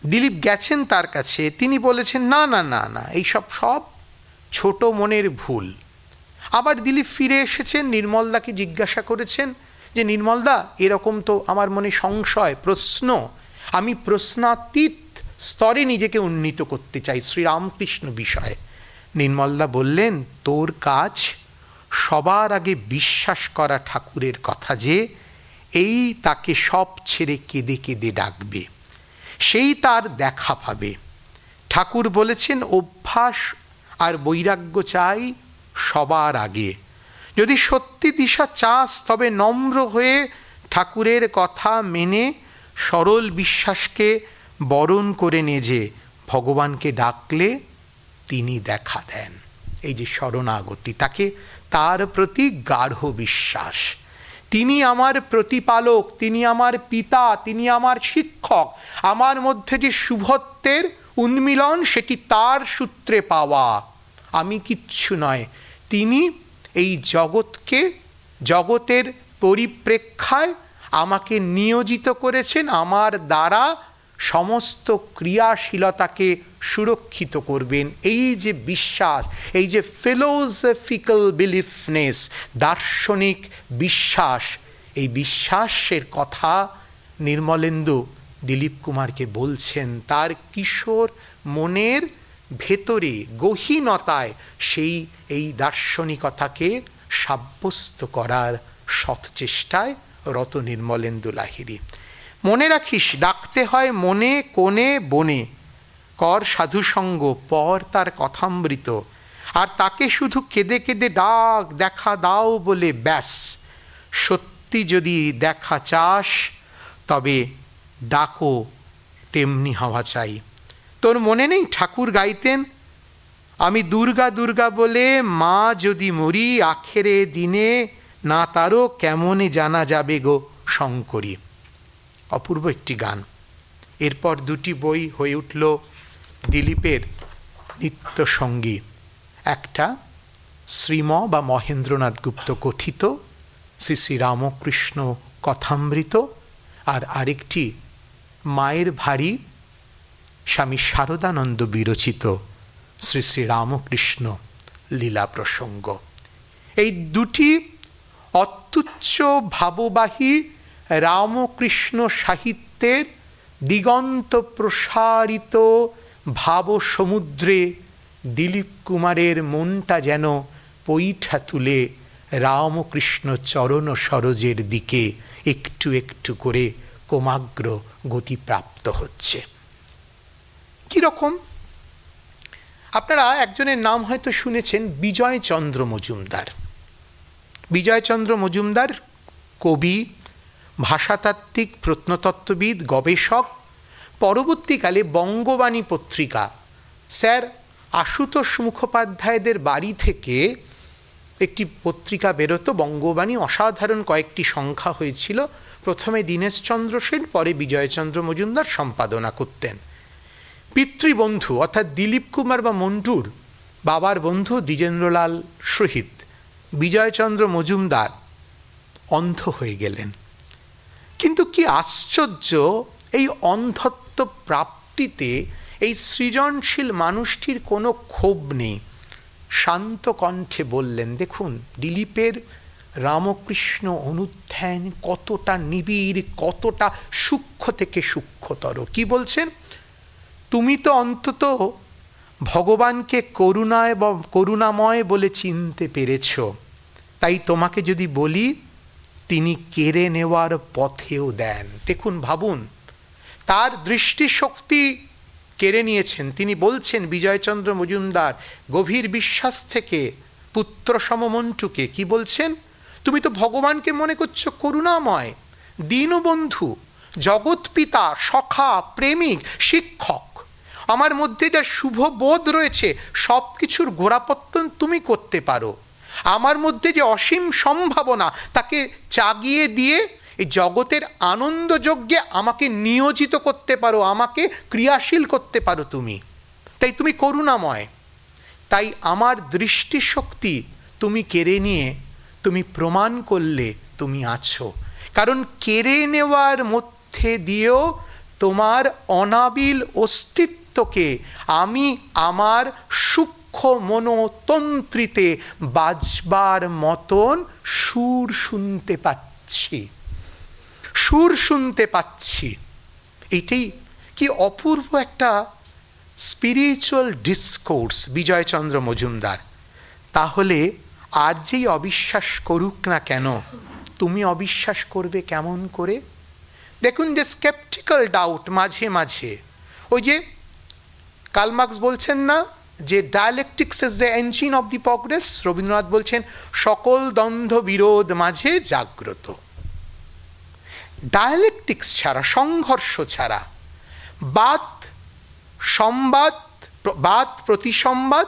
দিলীপ গেছেন তার কাছে, তিনি বলেছেন না না না না, এইসব সব ছোট মনের ভুল। আবার দিলীপ ফিরে এসেছেন, নির্মলদাকে জিজ্ঞাসা করেছেন যে নির্মলদা, এরকম তো আমার মনে সংশয় প্রশ্ন, আমি প্রশ্নাতীত স্তরে নিজেকে উন্নীত করতে চাই শ্রীরামকৃষ্ণ বিষয়ে। নির্মলদা বললেন, তোর কাজ সবার আগে বিশ্বাস করা ঠাকুরের কথা যে এই তাকে সব ছেড়ে কেঁদে কেঁদে ডাকবে, সেই তার দেখা পাবে। ঠাকুর বলেছেন অভ্যাস আর বৈরাগ্য চাই সবার আগে। যদি সত্যি দিশা চাস তবে নম্র হয়ে ঠাকুরের কথা মেনে সরল বিশ্বাসকে বরণ করে নে যে ভগবানকে ডাকলে তিনি দেখা দেন। এই যে শরণাগতি, তাকে তার প্রতি গাঢ় বিশ্বাস। তিনি আমার প্রতিপালক, তিনি আমার পিতা, তিনি আমার শিক্ষক। আমার মধ্যে যে শুভত্বের উন্মিলন সেটি তার সূত্রে পাওয়া, আমি কিচ্ছু নয়। তিনি এই জগৎকে, জগতের পরিপ্রেক্ষায় আমাকে নিয়োজিত করেছেন, আমার দ্বারা সমস্ত ক্রিয়াশীলতাকে সুরক্ষিত করবেন। এই যে বিশ্বাস, এই যে ফিলোসফিক্যাল বিলিফনেস, দার্শনিক বিশ্বাস, এই বিশ্বাসের কথা নির্মলেন্দু দিলীপ কুমারকে বলছেন। তার কিশোর মনের ভেতরে গহীনতায় এই দার্শনিকতাকে সাব্যস্ত করার সৎ চেষ্টায় রত নির্মলেন্দু লাহিড়ী। মনে রাখিস, ডাকতে হয় মনে কোণে বনে, কর সাধুসঙ্গ পর তার কথামৃত, আর তাকে শুধু কেঁদে কেঁদে ডাক, দেখা দাও বলে ব্যাস। সত্যি যদি দেখা চাস তবে ডাকো তেমনি হওয়া চাই। তোর মনে নেই ঠাকুর গাইতেন, আমি দুর্গা দুর্গা বলে মা যদি মরি, আখেরে দিনে না তারও কেমনে জানা যাবে গো শঙ্করী। অপূর্ব একটি গান। এরপর দুটি বই হয়ে উঠল দিলীপের নিত্যসঙ্গী। একটা শ্রীম বা মহেন্দ্রনাথ গুপ্ত কথিত শ্রী শ্রী রামকৃষ্ণ কথামৃত, আর আরেকটি মায়ের ভারী স্বামী শারদানন্দ বিরচিত শ্রী শ্রী রামকৃষ্ণ লীলা প্রসঙ্গ। এই দুটি অত্যুচ্চ ভাববাহী রামকৃষ্ণ সাহিত্যের দিগন্ত প্রসারিত ভাব সমুদ্রে দিলীপ কুমারের মনটা যেন পৈঠা তুলে রামকৃষ্ণ চরণ সরোজের দিকে একটু একটু করে কোমাগ্র গতিপ্রাপ্ত হচ্ছে। কীরকম? আপনারা একজনের নাম হয়তো শুনেছেন, বিজয়চন্দ্র মজুমদার। বিজয়চন্দ্র মজুমদার কবি, ভাষাতাত্ত্বিক, প্রত্নতত্ত্ববিদ, গবেষক। পরবর্তীকালে বঙ্গবাণী পত্রিকা, স্যার আশুতোষ মুখোপাধ্যায়দের বাড়ি থেকে একটি পত্রিকা বেরোতো বঙ্গবাণী, অসাধারণ কয়েকটি সংখ্যা হয়েছিল। প্রথমে দীনেশচন্দ্র সেন, পরে বিজয়চন্দ্র মজুমদার সম্পাদনা করতেন। পিতৃবন্ধু অর্থাৎ দিলীপ কুমার বা মন্টুর বাবার বন্ধু দ্বিজেন্দ্রলাল শহীদ বিজয়চন্দ্র মজুমদার অন্ধ হয়ে গেলেন। কিন্তু কি আশ্চর্য, এই অন্ধত্ব প্রাপ্তিতে এই সৃজনশীল মানুষটির কোনো ক্ষোভ নেই। শান্ত কণ্ঠে বললেন, দেখুন দিলীপের রামকৃষ্ণ অনুধ্যান কতটা নিবিড়, কতটা সূক্ষ্ম থেকে সূক্ষ্মতর। কি বলছেন? তুমি তো অন্তত ভগবানকে করুণাময় বলে চিনতে পেরেছ, তাই তোমাকে যদি বলি তিনি কেড়ে নেওয়ার পথেও দেন। দেখুন, ভাবুন, তার দৃষ্টিশক্তি কেড়ে নিয়েছেন। তিনি বলছেন, বিজয়চন্দ্র মজুমদার গভীর বিশ্বাস থেকে পুত্র সমমন্টুকে কি বলছেন, তুমি তো ভগবানকে মনে করছো করুণাময়, দীনবন্ধু, জগৎ পিতা, সখা, প্রেমিক, শিক্ষক। আমার মধ্যে যা শুভ বোধ রয়েছে সব কিছুর গোড়াপত্তন তুমি করতে পারো। আমার মধ্যে যে অসীম সম্ভাবনা তাকে জাগিয়ে দিয়ে এই জগতের আনন্দযজ্ঞে আমাকে নিয়োজিত করতে পারো, আমাকে ক্রিয়াশীল করতে পারো তুমি। তাই তুমি করুণাময়। তাই আমার দৃষ্টিশক্তি তুমি কেড়ে নিয়ে তুমি প্রমাণ করলে তুমি আছো। কারণ কেড়ে নেওয়ার মধ্যে দিয়েও তোমার অনাবিল অস্তিত্বকে আমি আমার সূক্ষ্ম মনোতন্ত্রীতে বাজবার মতন সুর শুনতে পাচ্ছি। এইটাই কি অপূর্ব একটা স্পিরিচুয়াল ডিসকোর্স বিজয়চন্দ্র মজুমদার। তাহলে আর যেই অবিশ্বাস করুক না কেন, তুমি অবিশ্বাস করবে কেমন করে? দেখুন যে স্কেপটিক্যাল ডাউট মাঝে মাঝে, ওই যে কার্ল মার্কস বলছেন না যে dialectics is the engine of the progress, Rabindranath বলছেন সকল দ্বন্দ্ব বিরোধ মাঝে জাগ্রত। ডায়ালেকটিক্স ছাড়া, সংঘর্ষ ছাড়া, বাদ প্রতিসংবাদ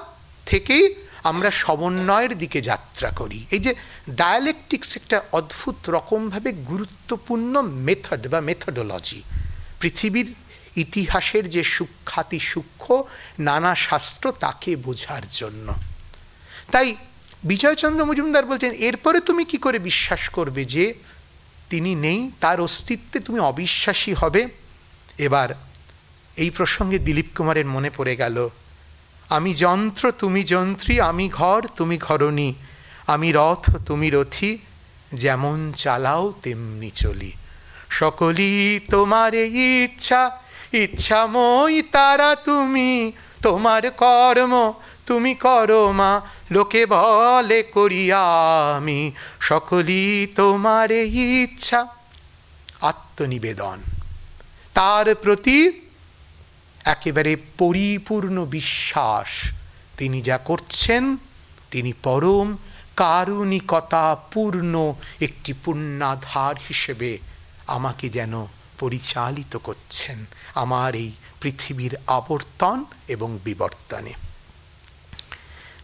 থেকেই আমরা সমন্বয়ের দিকে যাত্রা করি। এই যে ডায়ালেকটিক্স একটা অদ্ভুত রকমভাবে গুরুত্বপূর্ণ মেথড বা মেথডোলজি, পৃথিবীর ইতিহাসের যে সূক্ষ্মাতি সূক্ষ্ম নানা শাস্ত্র তাকে বোঝার জন্য। তাই বিজয়চন্দ্র মজুমদার বলছেন এরপরে তুমি কি করে বিশ্বাস করবে যে তিনি নেই, তার অস্তিত্বে তুমি অবিশ্বাসী হবে। এবার এই প্রসঙ্গে দিলীপ কুমারের মনে পড়ে গেল, আমি যন্ত্র তুমি যন্ত্রী, আমি ঘর তুমি ঘরণী, আমি রথ তুমি রথী, যেমন চালাও তেমনি চলি, সকলই তোমার ইচ্ছা, ইচ্ছাময় তারা তুমি, তোমার কর্ম তুমি করো মা, লোকে বলে করিয়া আমি, সকলই তোমার ইচ্ছা। আত্মনিবেদন, তার প্রতি একেবারে পরিপূর্ণ বিশ্বাস, তিনি যা করছেন তিনি পরম কারুণিকতা পূর্ণ একটি পুণ্যাধার হিসেবে আমাকে যেন পরিচালিত করছেন আমার এই পৃথিবীর আবর্তন এবং বিবর্তনে।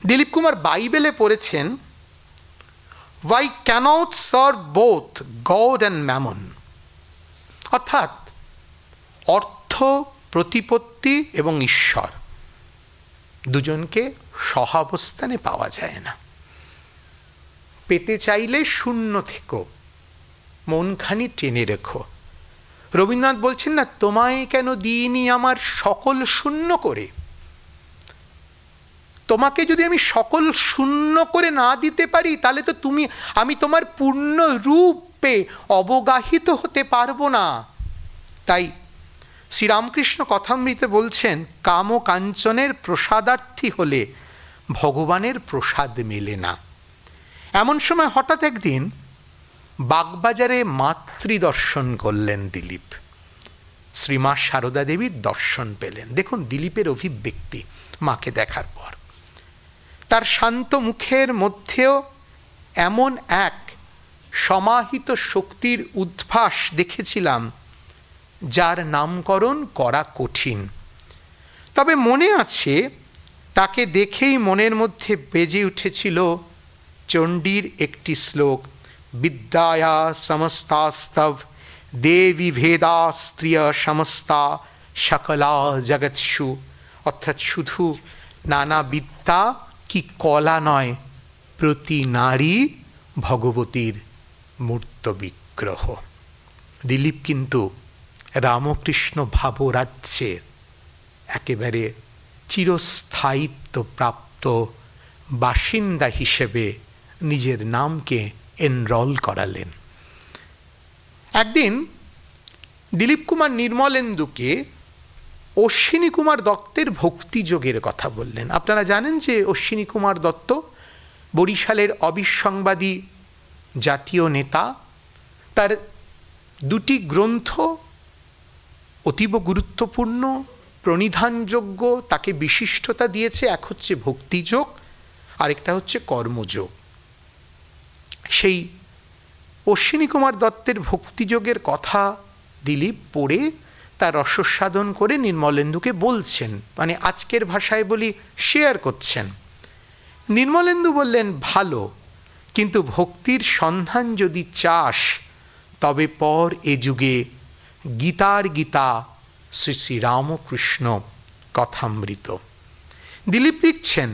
দিলীপ কুমার বাইবেলে পড়েছেন, why cannot serve both God and mammon, অর্থাৎ অর্থ, প্রতিপত্তি এবং ঈশ্বর দুজনকে সহাবস্থানে পাওয়া যায় না। পেতে চাইলে শূন্য থেকো, মনখানি টেনে রেখো। রবীন্দ্রনাথ বলছেন না, তোমায় কেন দিইনি আমার সকল শূন্য করে। তোমাকে যদি আমি সকল শূন্য করে না দিতে পারি তাহলে তো আমি তোমার পূর্ণ রূপে অবগাহিত হতে পারবো না। তাই শ্রীরামকৃষ্ণ কথামৃতে বলছেন, কাম ও কাঞ্চনের প্রসাদার্থী হলে ভগবানের প্রসাদ মেলে না। এমন সময় হঠাৎ একদিন বাগবাজারে মাতৃদর্শন করলেন দিলীপ, শ্রীমা সারদা দেবীর দর্শন পেলেন। দেখুন দিলীপের অভিব্যক্তি মাকে দেখার পর, তার শান্ত মুখের মধ্যেও এমন এক সমাহিত শক্তির উদ্ভাস দেখেছিলাম যার নামকরণ করা কঠিন। তবে মনে আছে তাকে দেখেই মনের মধ্যে বেজে উঠেছিল চণ্ডীর একটি শ্লোক, বিদ্যায়া সমস্তাস্তব দেবী ভেদা স্ত্রিয় সমস্তা সকলা জগৎসু, অর্থাৎ শুধু নানা বিদ্যা কি কলা নয়, প্রতি নারী ভগবতীর মূর্ত বিগ্রহ। দিলীপ কিন্তু রামকৃষ্ণ ভাবরাজ্যের একেবারে চিরস্থায়িত্ব প্রাপ্ত বাসিন্দা হিসেবে নিজের নামকে এনরোল করালেন। একদিন দিলীপ কুমার নির্মলেন্দুকে অশ্বিনী কুমার দত্তের ভক্তিযোগের কথা বললেন। আপনারা জানেন যে অশ্বিনী কুমার দত্ত বরিশালের অবিসংবাদী জাতীয় নেতা। তার দুটি গ্রন্থ অতীব গুরুত্বপূর্ণ, প্রণিধানযোগ্য, তাকে বিশিষ্টতা দিয়েছে। এক হচ্ছে ভক্তিযোগ, আরেকটা হচ্ছে কর্মযোগ। সেই অশ্বিনী কুমার দত্তের ভক্তিযোগের কথা দিলীপ পড়ে তার রসস্বাদন করে নির্মলেন্দুকে বলছেন, মানে আজকের ভাষায় বলি শেয়ার করছেন। নির্মলেন্দু বললেন, ভালো, কিন্তু ভক্তির সন্ধান যদি চাস তবে পর এ যুগে গীতার গীতা শ্রী শ্রী রামকৃষ্ণ কথামৃত। দিলীপ লিখছেন,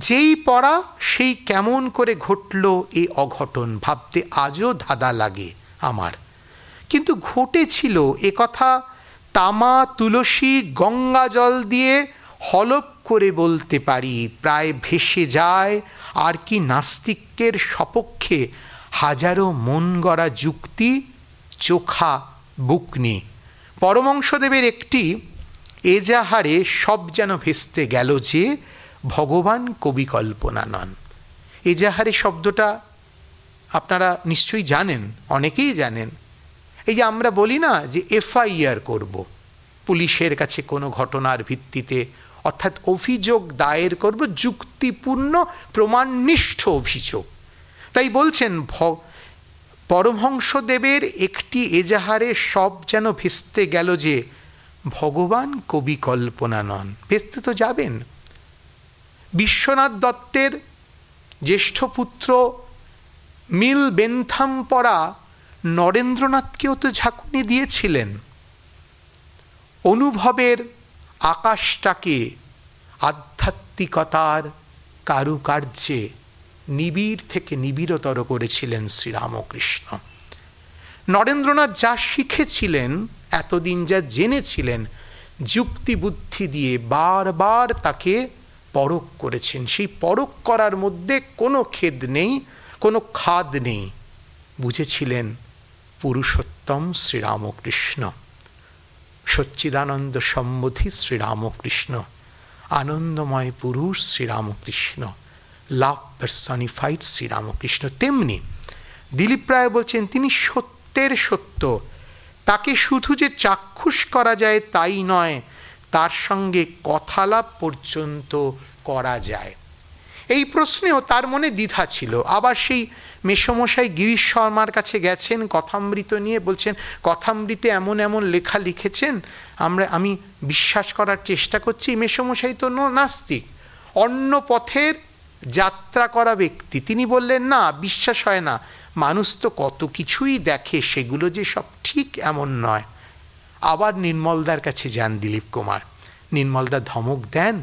যেই পড়া সেই কেমন করে ঘটল এ অঘটন, ভাবতে আজও ধাঁধা লাগে আমার। কিন্তু ঘটেছিল এ কথা তামা তুলসী গঙ্গা জল দিয়ে হলপ করে বলতে পারি, প্রায় ভেসে যায় আর কি নাস্তিকের সপক্ষে হাজারো মন গড়া যুক্তি চোখা বুকনি। পরমহংসদেবের একটি এজাহারে সব যেন ভেস্তে গেল যে ভগবান কবি কল্পনা নন। এজাহারে শব্দটা আপনারা নিশ্চয়ই জানেন, অনেকেই জানেন। এই যে আমরা বলি না যে এফআইআর করব পুলিশের কাছে কোনো ঘটনার ভিত্তিতে, অর্থাৎ অভিযোগ দায়ের করব, যুক্তিপূর্ণ প্রমাণনিষ্ঠ অভিযোগ। তাই বলছেন পরমহংসদেবের একটি এজাহারে সব যেন ভেস্তে গেল যে ভগবান কবি কল্পনা নন। ভেস্তে তো যাবেন। বিশ্বনাথ দত্তের জ্যেষ্ঠ পুত্র মিল বেন্থাম পড়া নরেন্দ্রনাথকেও তো ঝাঁকুনি দিয়েছিলেন। অনুভবের আকাশটাকে আধ্যাত্মিকতার কারুকার্যে নিবিড় থেকে নিবিড়তর করেছিলেন শ্রীরামকৃষ্ণ। নরেন্দ্রনাথ যা শিখেছিলেন, এতদিন যা জেনেছিলেন, যুক্তি বুদ্ধি দিয়ে বারবার তাকে পরখ করেছেন। সেই পরখ করার মধ্যে কোনো খেদ নেই, কোনো খাদ নেই। বুঝেছিলেন পুরুষোত্তম শ্রীরামকৃষ্ণ, সচ্চিদানন্দ সম্বোধি শ্রীরামকৃষ্ণ, আনন্দময় পুরুষ শ্রীরামকৃষ্ণ, লাভ পার্সনিফাইড শ্রীরামকৃষ্ণ। তেমনি দিলীপ রায় বলছেন তিনি সত্যের সত্য। তাকে শুধু যে চাক্ষুষ করা যায় তাই নয়, তার সঙ্গে কথালাপ পর্যন্ত করা যায়। এই প্রশ্নেও তার মনে দ্বিধা ছিল। আবার সেই মেসমশাই গিরিশ শর্মার কাছে গেছেন কথামৃত নিয়ে, বলছেন কথামৃতে এমন এমন লেখা লিখেছেন, আমি বিশ্বাস করার চেষ্টা করছি। মেসমশাই তো নাস্তিক, অন্য পথের যাত্রা করা ব্যক্তি। তিনি বললেন না, বিশ্বাস হয় না, মানুষ তো কত কিছুই দেখে, সেগুলো যে সব ঠিক এমন নয়। আবার নির্মলদার কাছে যান দিলীপ কুমার। নির্মলদা ধমক দেন,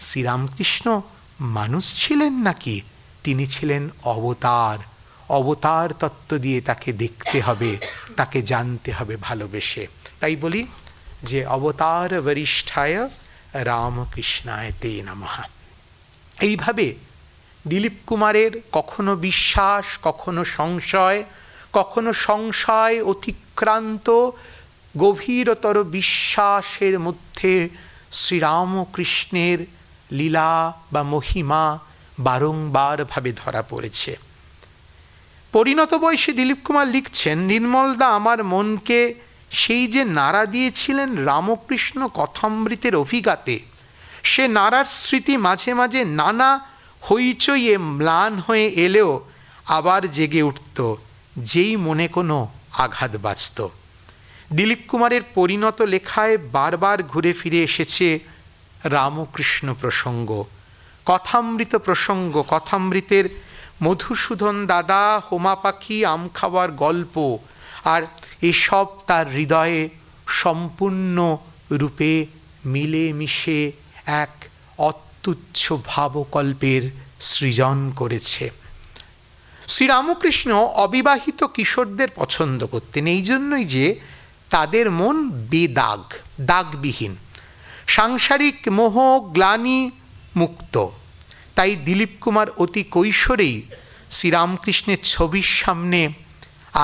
শ্রীরামকৃষ্ণ মানুষ ছিলেন নাকি? তিনি ছিলেন অবতার। অবতার তত্ত্ব দিয়ে তাকে দেখতে হবে, তাকে জানতে হবে ভালোবেসে। তাই বলি যে অবতার বরিষ্ঠায় রামকৃষ্ণায় তে নমঃ। এইভাবে দিলীপ কুমারের কখনো বিশ্বাস, কখনো সংশয়, কখনো সংশয় অতিক্রান্ত গভীরতর বিশ্বাসের মধ্যে শ্রীরামকৃষ্ণের লীলা বা মহিমা বারংবারভাবে ধরা পড়েছে। পরিণত বয়সে দিলীপ কুমার লিখছেন, নির্মলদা আমার মনকে সেই যে নাড়া দিয়েছিলেন রামকৃষ্ণ কথামৃতের অভিঘাতে, সে নাড়ার স্মৃতি মাঝে মাঝে নানা হইচইয়ে ম্লান হয়ে এলেও আবার জেগে উঠত যেই মনে কোনো আঘাত বাজত। দিলীপ কুমারের পরিণত লেখায় বারবার ঘুরে ফিরে এসেছে রামকৃষ্ণ প্রসঙ্গ, কথামৃত প্রসঙ্গ, কথামৃতের মধুসূদন দাদা, হোমা পাখি, আম খাওয়ার গল্প। আর এসব তার হৃদয়ে সম্পূর্ণ রূপে মিলে মিশে এক অত্যুচ্ছ ভাবকল্পের সৃজন করেছে। শ্রীরামকৃষ্ণ অবিবাহিত কিশোরদের পছন্দ করতেন, এই জন্যই যে তাদের মন বেদাগ, দাগবিহীন, সাংসারিক মোহ গ্লানি মুক্ত। তাই দিলীপ কুমার অতি কৈশোরেই শ্রীরামকৃষ্ণের ছবির সামনে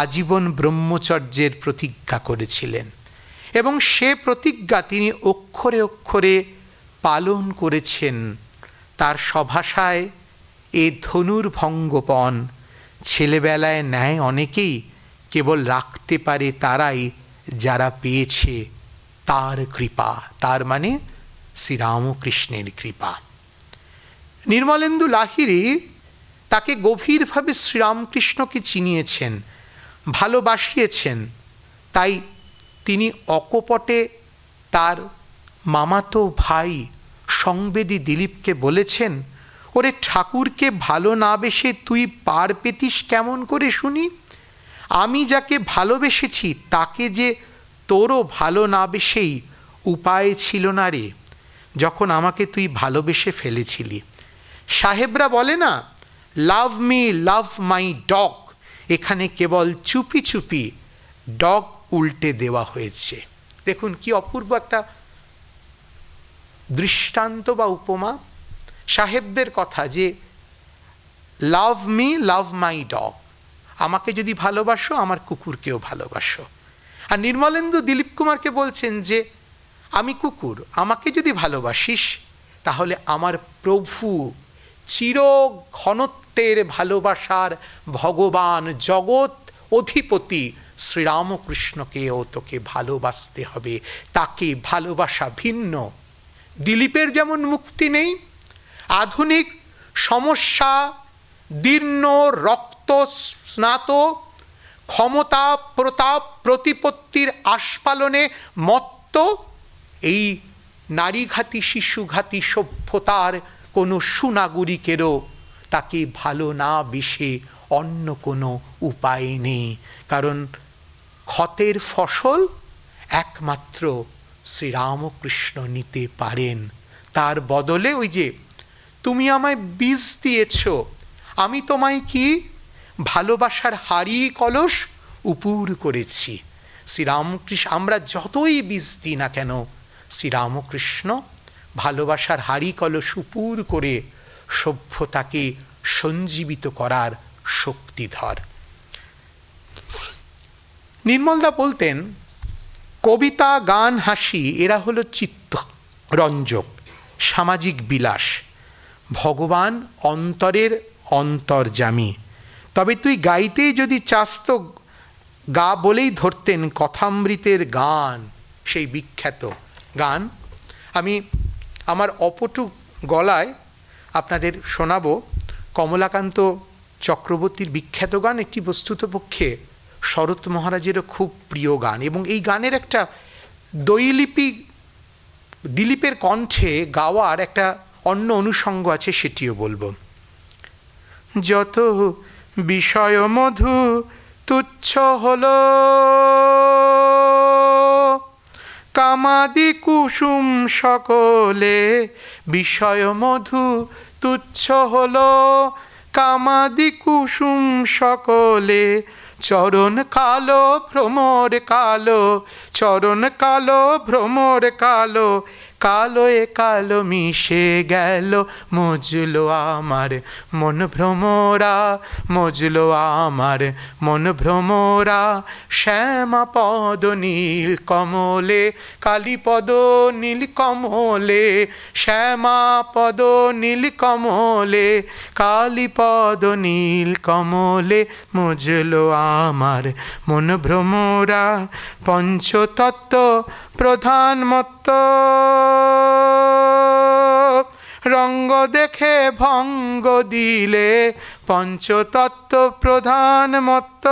আজীবন ব্রহ্মচর্যের প্রতিজ্ঞা করেছিলেন এবং সে প্রতিজ্ঞা তিনি অক্ষরে অক্ষরে পালন করেছেন। তার স্বভাষায় এ ধনুর্ভঙ্গপণ ছেলেবেলায় নেয় অনেকেই, কেবল রাখতে পারে তারাই যারা পেয়েছে তার কৃপা, তার মানে শ্রীরামকৃষ্ণের কৃপা। নির্মলেন্দু লাহিড়ী তাকে গভীরভাবে শ্রীরামকৃষ্ণকে চিনিয়েছেন, ভালোবাসিয়েছেন। তাই তিনি অকপটে তার মামাতো ভাই সংবেদী দিলীপকে বলেছেন, ওরে ঠাকুরকে ভালো না বেসে তুই পার পেতিস কেমন করে শুনি? আমি যাকে ভালোবেসেছি তাকে যে তোরও ভালো না বেসেই উপায় ছিল না রে, যখন আমাকে তুই ভালোবেসে ফেলেছিলি। সাহেবরা বলে না, লাভ মি লাভ মাই ডগ, এখানে কেবল চুপি চুপি ডগ উল্টে দেওয়া হয়েছে। দেখুন কি অপূর্ব একটা দৃষ্টান্ত বা উপমা। সাহেবদের কথা যে লাভ মি লাভ মাই ডগ, আমাকে যদি ভালোবাসো আমার কুকুরকেও ভালোবাসো। আর নির্মলেন্দু দিলীপ কুমারকে বলছেন যে আমি কুকুর, আমাকে যদি ভালোবাসিস তাহলে আমার প্রভু চির ঘনত্বের ভালোবাসার ভগবান জগৎ অধিপতি শ্রীরামকৃষ্ণকেও তোকে ভালোবাসতে হবে, তাকে ভালোবাসা ভিন্ন। দিলীপের যেমন মুক্তি নেই, আধুনিক সমস্যা দীর্ণ রক্ত স্নাত ক্ষমতা প্রতাপ প্রতিপত্তির আস্ফালনে মত্ত এই নারীঘাতী শিশুঘাতী সভ্যতার কোনো সুনাগরিকেরও তাকে ভালো না বেশে অন্য কোনো উপায় নেই, কারণ ক্ষতের ফসল একমাত্র শ্রীরামকৃষ্ণ নিতে পারেন। তার বদলে ওই যে তুমি আমায় বীজ দিয়েছ, আমি তোমায় কি ভালোবাসার হাড়ি কলস উপুর করেছি। শ্রীরামকৃষ্ণ আমরা যতই বীজ দিই না কেন, শ্রীরামকৃষ্ণ ভালোবাসার হাড়ি কলস উপুর করে সভ্যতাকে সঞ্জীবিত করার শক্তিধর। নির্মলদা বলতেন কবিতা গান হাসি এরা হলো চিত্তরঞ্জক সামাজিক বিলাস, ভগবান অন্তরের অন্তর্যামী। তবে তুই গাইতেই যদি চাস তো গা বলেই ধরতেন কথামৃতের গান, সেই বিখ্যাত গান। আমি আমার অপটু গলায় আপনাদের শোনাবো কমলাকান্ত চক্রবর্তীর বিখ্যাত গান, একটি বস্তুতপক্ষে শরৎ মহারাজেরও খুব প্রিয় গান, এবং এই গানের একটা দৈলিপি দিলীপের কণ্ঠে গাওয়ার একটা অন্য অনুষঙ্গ আছে, সেটিও বলবো। যত বিষয় মধু তুচ্ছ হলো কামাদি কুসুম সকলে, বিষয় মধু তুচ্ছ হলো কামাদি কুসুম সকলে, চরণ কালো ভ্রমর কালো, চরণ কালো ভ্রমর কালো, কালো এ কালো মিশে গেল মজলো আমার মন ভ্রমরা, মজলো আমার মন ভ্রমরা, শ্যামা পদ নীল কমলে, কালীপদ নীল কমলে, শ্যামা পদ নীল কমলে, কালীপদ নীল কমলে, মজলো আমার মন ভ্রমরা, পঞ্চতত্ত্ব প্রধান মত্ত রঙ্গ দেখে ভঙ্গ দিলে, পঞ্চতত্ত্ব প্রধান মত্ত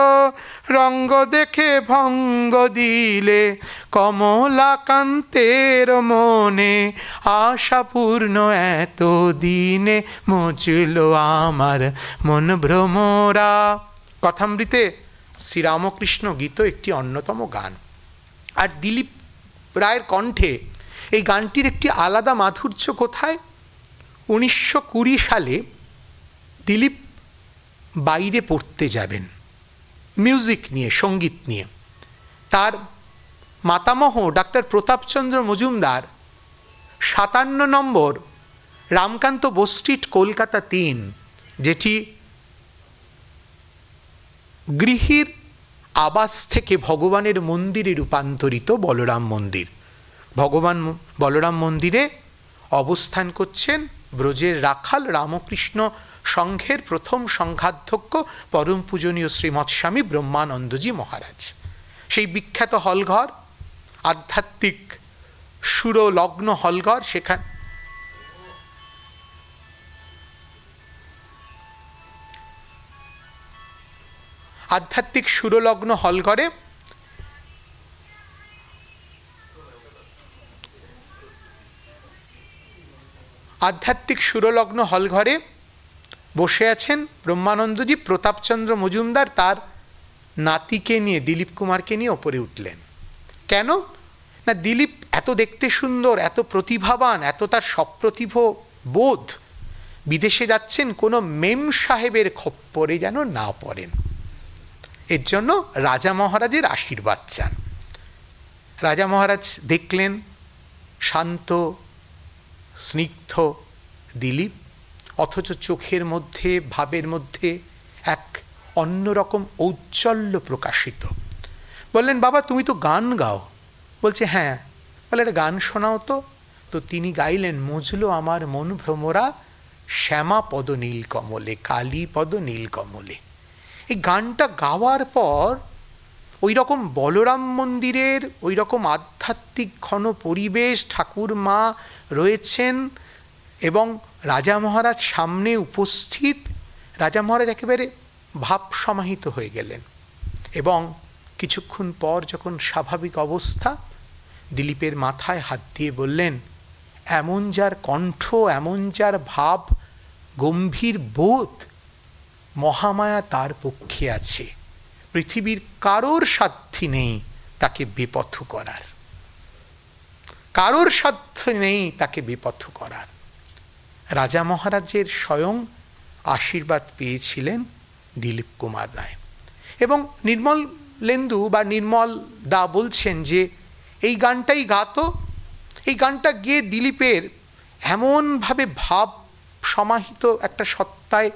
রঙ্গ দেখে ভঙ্গ দিলে, কমলাকান্তের মনে আশাপূর্ণ এত দিনে, মজলো আমার মন ভ্রমরা। কথামৃতে শ্রীরামকৃষ্ণ গীত একটি অন্যতম গান। আর দিলীপ রায়ের কণ্ঠে এই গানটির একটি আলাদা মাধুর্য কোথায়? 1920 সালে দিলীপ বাইরে পড়তে যাবেন মিউজিক নিয়ে, সঙ্গীত নিয়ে। তার মাতামহ ডাক্তার প্রতাপচন্দ্র মজুমদার 57 নম্বর রামকান্ত বোস স্ট্রিট, কলকাতা 3, যেটি গৃহীর আবাস থেকে ভগবানের মন্দিরে রূপান্তরিত বলরাম মন্দির, ভগবান বলরাম মন্দিরে অবস্থান করছেন ব্রজের রাখাল রামকৃষ্ণ সংঘের প্রথম সংঘাধ্যক্ষ পরম পূজনীয় শ্রীমৎ স্বামী ব্রহ্মানন্দজি মহারাজ। সেই বিখ্যাত হলঘর, আধ্যাত্মিক সুরলগ্ন হলঘর, সেখানে আধ্যাত্মিক সুরলগ্ন হলঘরে আধ্যাত্মিক সুরলগ্ন হলঘরে বসে আছেন ব্রহ্মানন্দজি। প্রতাপচন্দ্র মজুমদার তার নাতিকে নিয়ে, দিলীপ কুমারকে নিয়ে ওপরে উঠলেন। কেন না, দিলীপ এত দেখতে সুন্দর, এত প্রতিভাবান, এত তার সপ্রতিভ বোধ, বিদেশে যাচ্ছেন কোনো মেম সাহেবের খপ্পরে যেন না পড়েন, এর জন্য রাজা মহারাজের আশীর্বাদ চান। রাজা মহারাজ দেখলেন শান্ত স্নিগ্ধ দিলীপ, অথচ চোখের মধ্যে ভাবের মধ্যে এক অন্যরকম ঔজ্জ্বল্য প্রকাশিত। বললেন বাবা তুমি তো গান গাও। বলছে হ্যাঁ। বলে একটা গান শোনাও তো। তো তিনি গাইলেন, মজলো আমার মন ভ্রমরা শ্যামা পদ নীল কমলে, কালী পদ নীল কমলে। এই গানটা গাওয়ার পর ওই রকম বলরাম মন্দিরের ওই রকম আধ্যাত্মিক ঘন পরিবেশ, ঠাকুর মা রয়েছেন এবং রাজা মহারাজ সামনে উপস্থিত। রাজা মহারাজ একেবারে ভাব সমাহিত হয়ে গেলেন এবং কিছুক্ষণ পর যখন স্বাভাবিক অবস্থা, দিলীপের মাথায় হাত দিয়ে বললেন, এমন যার কণ্ঠ, এমন যার ভাব, গম্ভীর বোধ, মহামায়া তার পক্ষে আছে, পৃথিবীর কারোর সাধ্যি নেই তাকে বেপথ করার, কারোর সাধ্য নেই তাকে বেপথ করার। রাজা মহারাজের স্বয়ং আশীর্বাদ পেয়েছিলেন দিলীপ কুমার রায়। এবং নির্মলেন্দু বা নির্মল দা বলছেন যে এই গানটাই গাতো, এই গানটা গিয়ে দিলীপের এমনভাবে ভাব সমাহিত একটা সত্তায়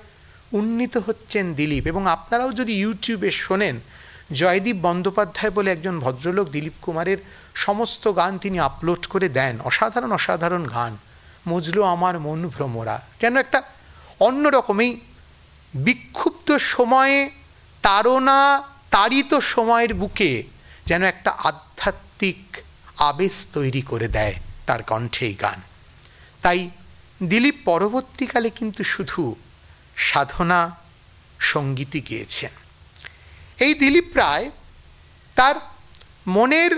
উন্নীত হচ্ছেন দিলীপ। এবং আপনারাও যদি ইউটিউবে শোনেন, জয়দীপ বন্দ্যোপাধ্যায় বলে একজন ভদ্রলোক দিলীপ কুমারের সমস্ত গান তিনি আপলোড করে দেন। অসাধারণ অসাধারণ গান। মজলো আমার মন ভ্রমরা যেন একটা অন্যরকম, এই বিক্ষুব্ধ সময়ে, তাড়না তাড়িত সময়ের বুকে যেন একটা আধ্যাত্মিক আবেশ তৈরি করে দেয় তার কণ্ঠে এই গান। তাই দিলীপ পরবর্তীকালে কিন্তু শুধু সাধনা সঙ্গীতই গেয়েছেন। এই দিলীপ রায় তার মনের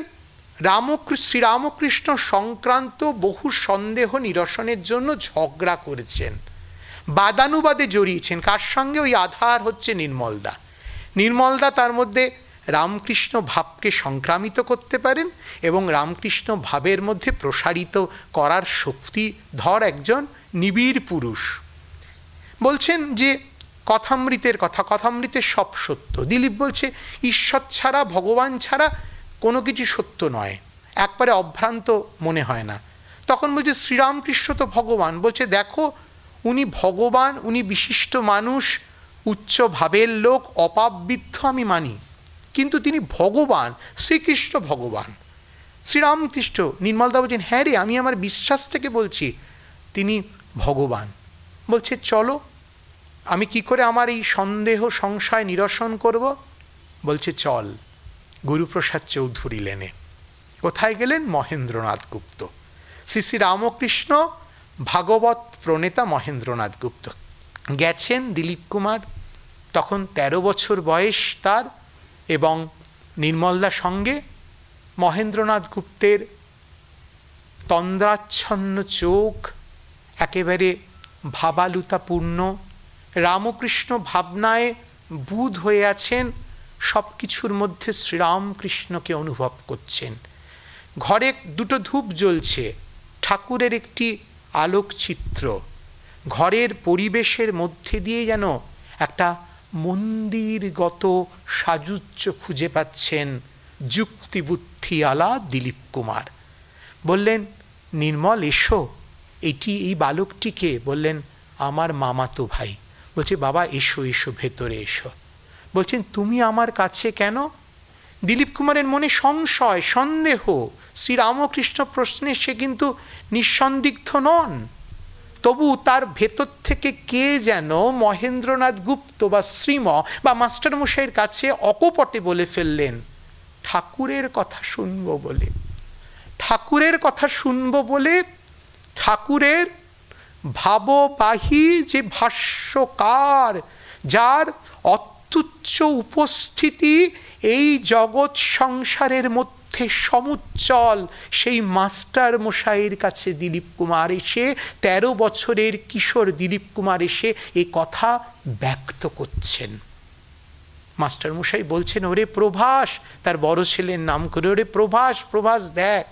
শ্রীরামকৃষ্ণ সংক্রান্ত বহু সন্দেহ নিরসনের জন্য ঝগড়া করেছেন, বাদানুবাদে জড়িয়েছেন। কার সঙ্গে? ওই আধার হচ্ছে নির্মলদা। নির্মলদা তার মধ্যে রামকৃষ্ণ ভাবকে সংক্রামিত করতে পারেন এবং রামকৃষ্ণ ভাবের মধ্যে প্রসারিত করার শক্তিধর একজন নিবিড় পুরুষ। বলছেন যে কথামৃতের কথা, কথামৃতের সব সত্য। দিলীপ বলছে ঈশ্বর ছাড়া, ভগবান ছাড়া কোনো কিছু সত্য নয়, একবারে অভ্রান্ত মনে হয় না। তখন বলছে শ্রীরামকৃষ্ণ তো ভগবান। বলছে দেখো, উনি ভগবান, উনি বিশিষ্ট মানুষ, উচ্চ ভাবের লোক, অপাবৃদ্ধ আমি মানি, কিন্তু তিনি ভগবান, শ্রীকৃষ্ণ ভগবান, শ্রীরামকৃষ্ণ। নির্মলদা বলছেন হ্যাঁ রে, আমি আমার বিশ্বাস থেকে বলছি তিনি ভগবান। বলছে চলো, আমি কি করে আমার এই সন্দেহ সংশয় নিরসন করব? বলছে চল গুরুপ্রসাদ চৌধুরী লেনে। কোথায় গেলেন? মহেন্দ্রনাথ গুপ্ত। শ্রী শ্রী রামকৃষ্ণ ভাগবত প্রণেতা মহেন্দ্রনাথ গুপ্ত গেছেন। দিলীপ কুমার তখন 13 বছর বয়স তার, এবং নির্মলদার সঙ্গে মহেন্দ্রনাথ গুপ্তের তন্দ্রাচ্ছন্ন চোখ, একেবারে ভাবালুতাপূর্ণ, রামকৃষ্ণ ভাবনায় বুঁদ হয়ে আছেন, সব কিছুর মধ্যে শ্রীরামকৃষ্ণকে অনুভব করছেন। ঘরে 2টো ধূপ জ্বলছে, ঠাকুরের একটি আলোকচিত্র, ঘরের পরিবেশের মধ্যে দিয়ে যেন একটা মন্দিরগত সাযুজ্য খুঁজে পাচ্ছেন যুক্তিবুদ্ধি আলা দিলীপ কুমার। বললেন নির্মল এসো, এই বালকটিকে। বললেন আমার মামাতো ভাই। বলছে বাবা এসো এসো, ভেতরে এসো। বলছেন তুমি আমার কাছে কেন? দিলীপ কুমারের মনে সংশয়, সন্দেহ। শ্রীরামকৃষ্ণ প্রশ্নে সে কিন্তু নিঃসন্দিগ্ধ নন, তবু তার ভেতর থেকে কে যেন মহেন্দ্রনাথ গুপ্ত বা শ্রীম বা মাস্টারমশাইয়ের কাছে অকপটে বলে ফেললেন ঠাকুরের কথা শুনবো বলে। ঠাকুরের কথা শুনবো বলে ঠাকুরের ভাববাহী যে ভাষ্যকার, যার অত্যুচ্চ উপস্থিতি এই জগৎ সংসারের মধ্যে সমুচ্চল, সেই মাস্টার মশাইয়ের কাছে দিলীপ কুমার এসে, 13 বছরের কিশোর দিলীপ কুমার এসে এ কথা ব্যক্ত করছেন। মাস্টার মশাই বলছেন ওরে প্রভাস, তার বড় ছেলের নাম করে, ওরে প্রভাস, প্রভাস দেখ,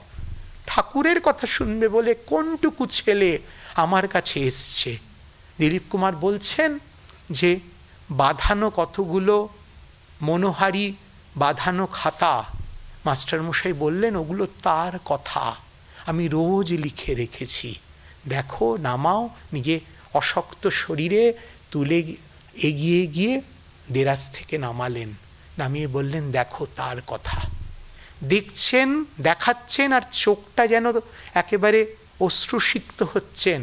ঠাকুরের কথা শুনবে বলে কোনটুকু ছেলে আমার কাছে এসছে। দিলীপ কুমার বলছেন যে বাঁধানো কতগুলো মনোহারি বাঁধানো খাতা। মাস্টারমশাই বললেন ওগুলো তার কথা, আমি রোজ লিখে রেখেছি, দেখো নামাও। নিজে অশক্ত শরীরে তুলে এগিয়ে গিয়ে দেরাজ থেকে নামালেন, নামিয়ে বললেন দেখো তার কথা। দেখছেন, দেখাচ্ছেন, আর চোখটা যেন একেবারে অশ্রুসিক্ত হচ্ছেন।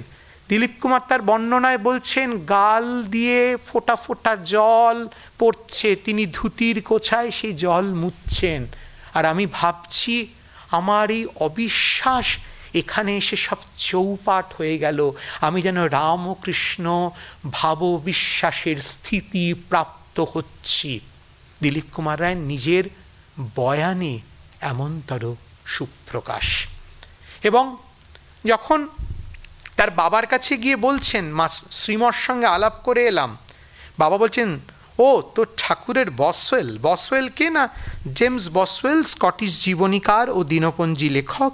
দিলীপ কুমার তার বর্ণনায় বলছেন, গাল দিয়ে ফোঁটা ফোঁটা জল পড়ছে, তিনি ধুতির কোছায় সেই জল মুছছেন। আর আমি ভাবছি, আমার এই অবিশ্বাস এখানে এসে সব চৌপাট হয়ে গেল। আমি যেন রামকৃষ্ণ ভাব বিশ্বাসের স্থিতি প্রাপ্ত হচ্ছি। দিলীপ কুমার রায় নিজের বয়ানে এমনতর সুপ্রকাশ। এবং যখন তার বাবার কাছে গিয়ে বলছেন, শ্রীমর সঙ্গে আলাপ করে এলাম, বাবা বলছেন, ও তোর ঠাকুরের বসওয়েল। বসওয়েল কে? না, জেমস বসওয়েল, স্কটিশ জীবনীকার ও দিনপঞ্জী লেখক,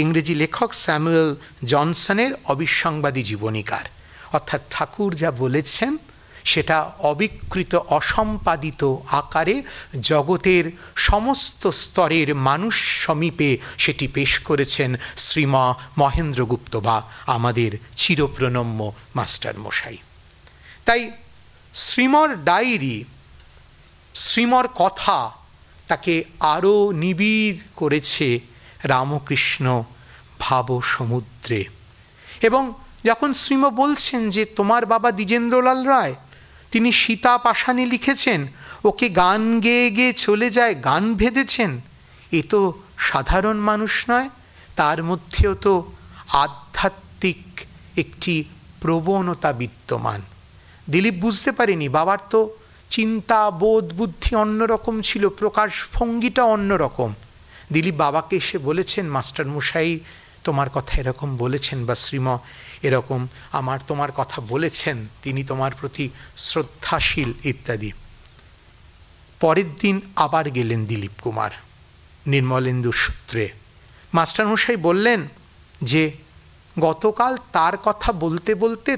ইংরেজি লেখক স্যামুয়েল জনসনের অবিসংবাদী জীবনীকার। অর্থাৎ ঠাকুর যা বলেছেন সেটা অবিকৃত অসম্পাদিত আকারে জগতের সমস্ত স্তরের মানুষ সমীপে সেটি পেশ করেছেন শ্রীমা মহেন্দ্রগুপ্ত বা আমাদের চিরপ্রণম্য মাস্টার মশাই। তাই শ্রীমর ডায়েরি, শ্রীমর কথা তাকে আরও নিবিড় করেছে রামকৃষ্ণ ভাব সমুদ্রে। এবং যখন শ্রীম বলছেন যে তোমার বাবা দ্বিজেন্দ্রলাল রায়, তিনি সীতা পাশানি লিখেছেন, ওকে গান গেয়ে গেয়ে চলে যায়, গান ভেদেছেন, এ তো সাধারণ মানুষ নয়, তার মধ্যেও তো আধ্যাত্মিক একটি প্রবণতা বিদ্যমান। দিলীপ বুঝতে পারেনি, বাবার তো চিন্তা বোধ বুদ্ধি অন্যরকম ছিল, প্রকাশভঙ্গিটা অন্যরকম। দিলীপ বাবাকে এসে বলেছেন, মাস্টার মশাই তোমার কথা এরকম বলেছেন, বা শ্রীম এরকম আমার তোমার কথা বলেছেন, তিনি তোমার প্রতি শ্রদ্ধাশীল ইত্যাদি। পরের দিন আবার গেলেন দিলীপ কুমার নির্মলেন্দুর সূত্রে। মাস্টারমশাই বললেন যে গতকাল তার কথা বলতে বলতে,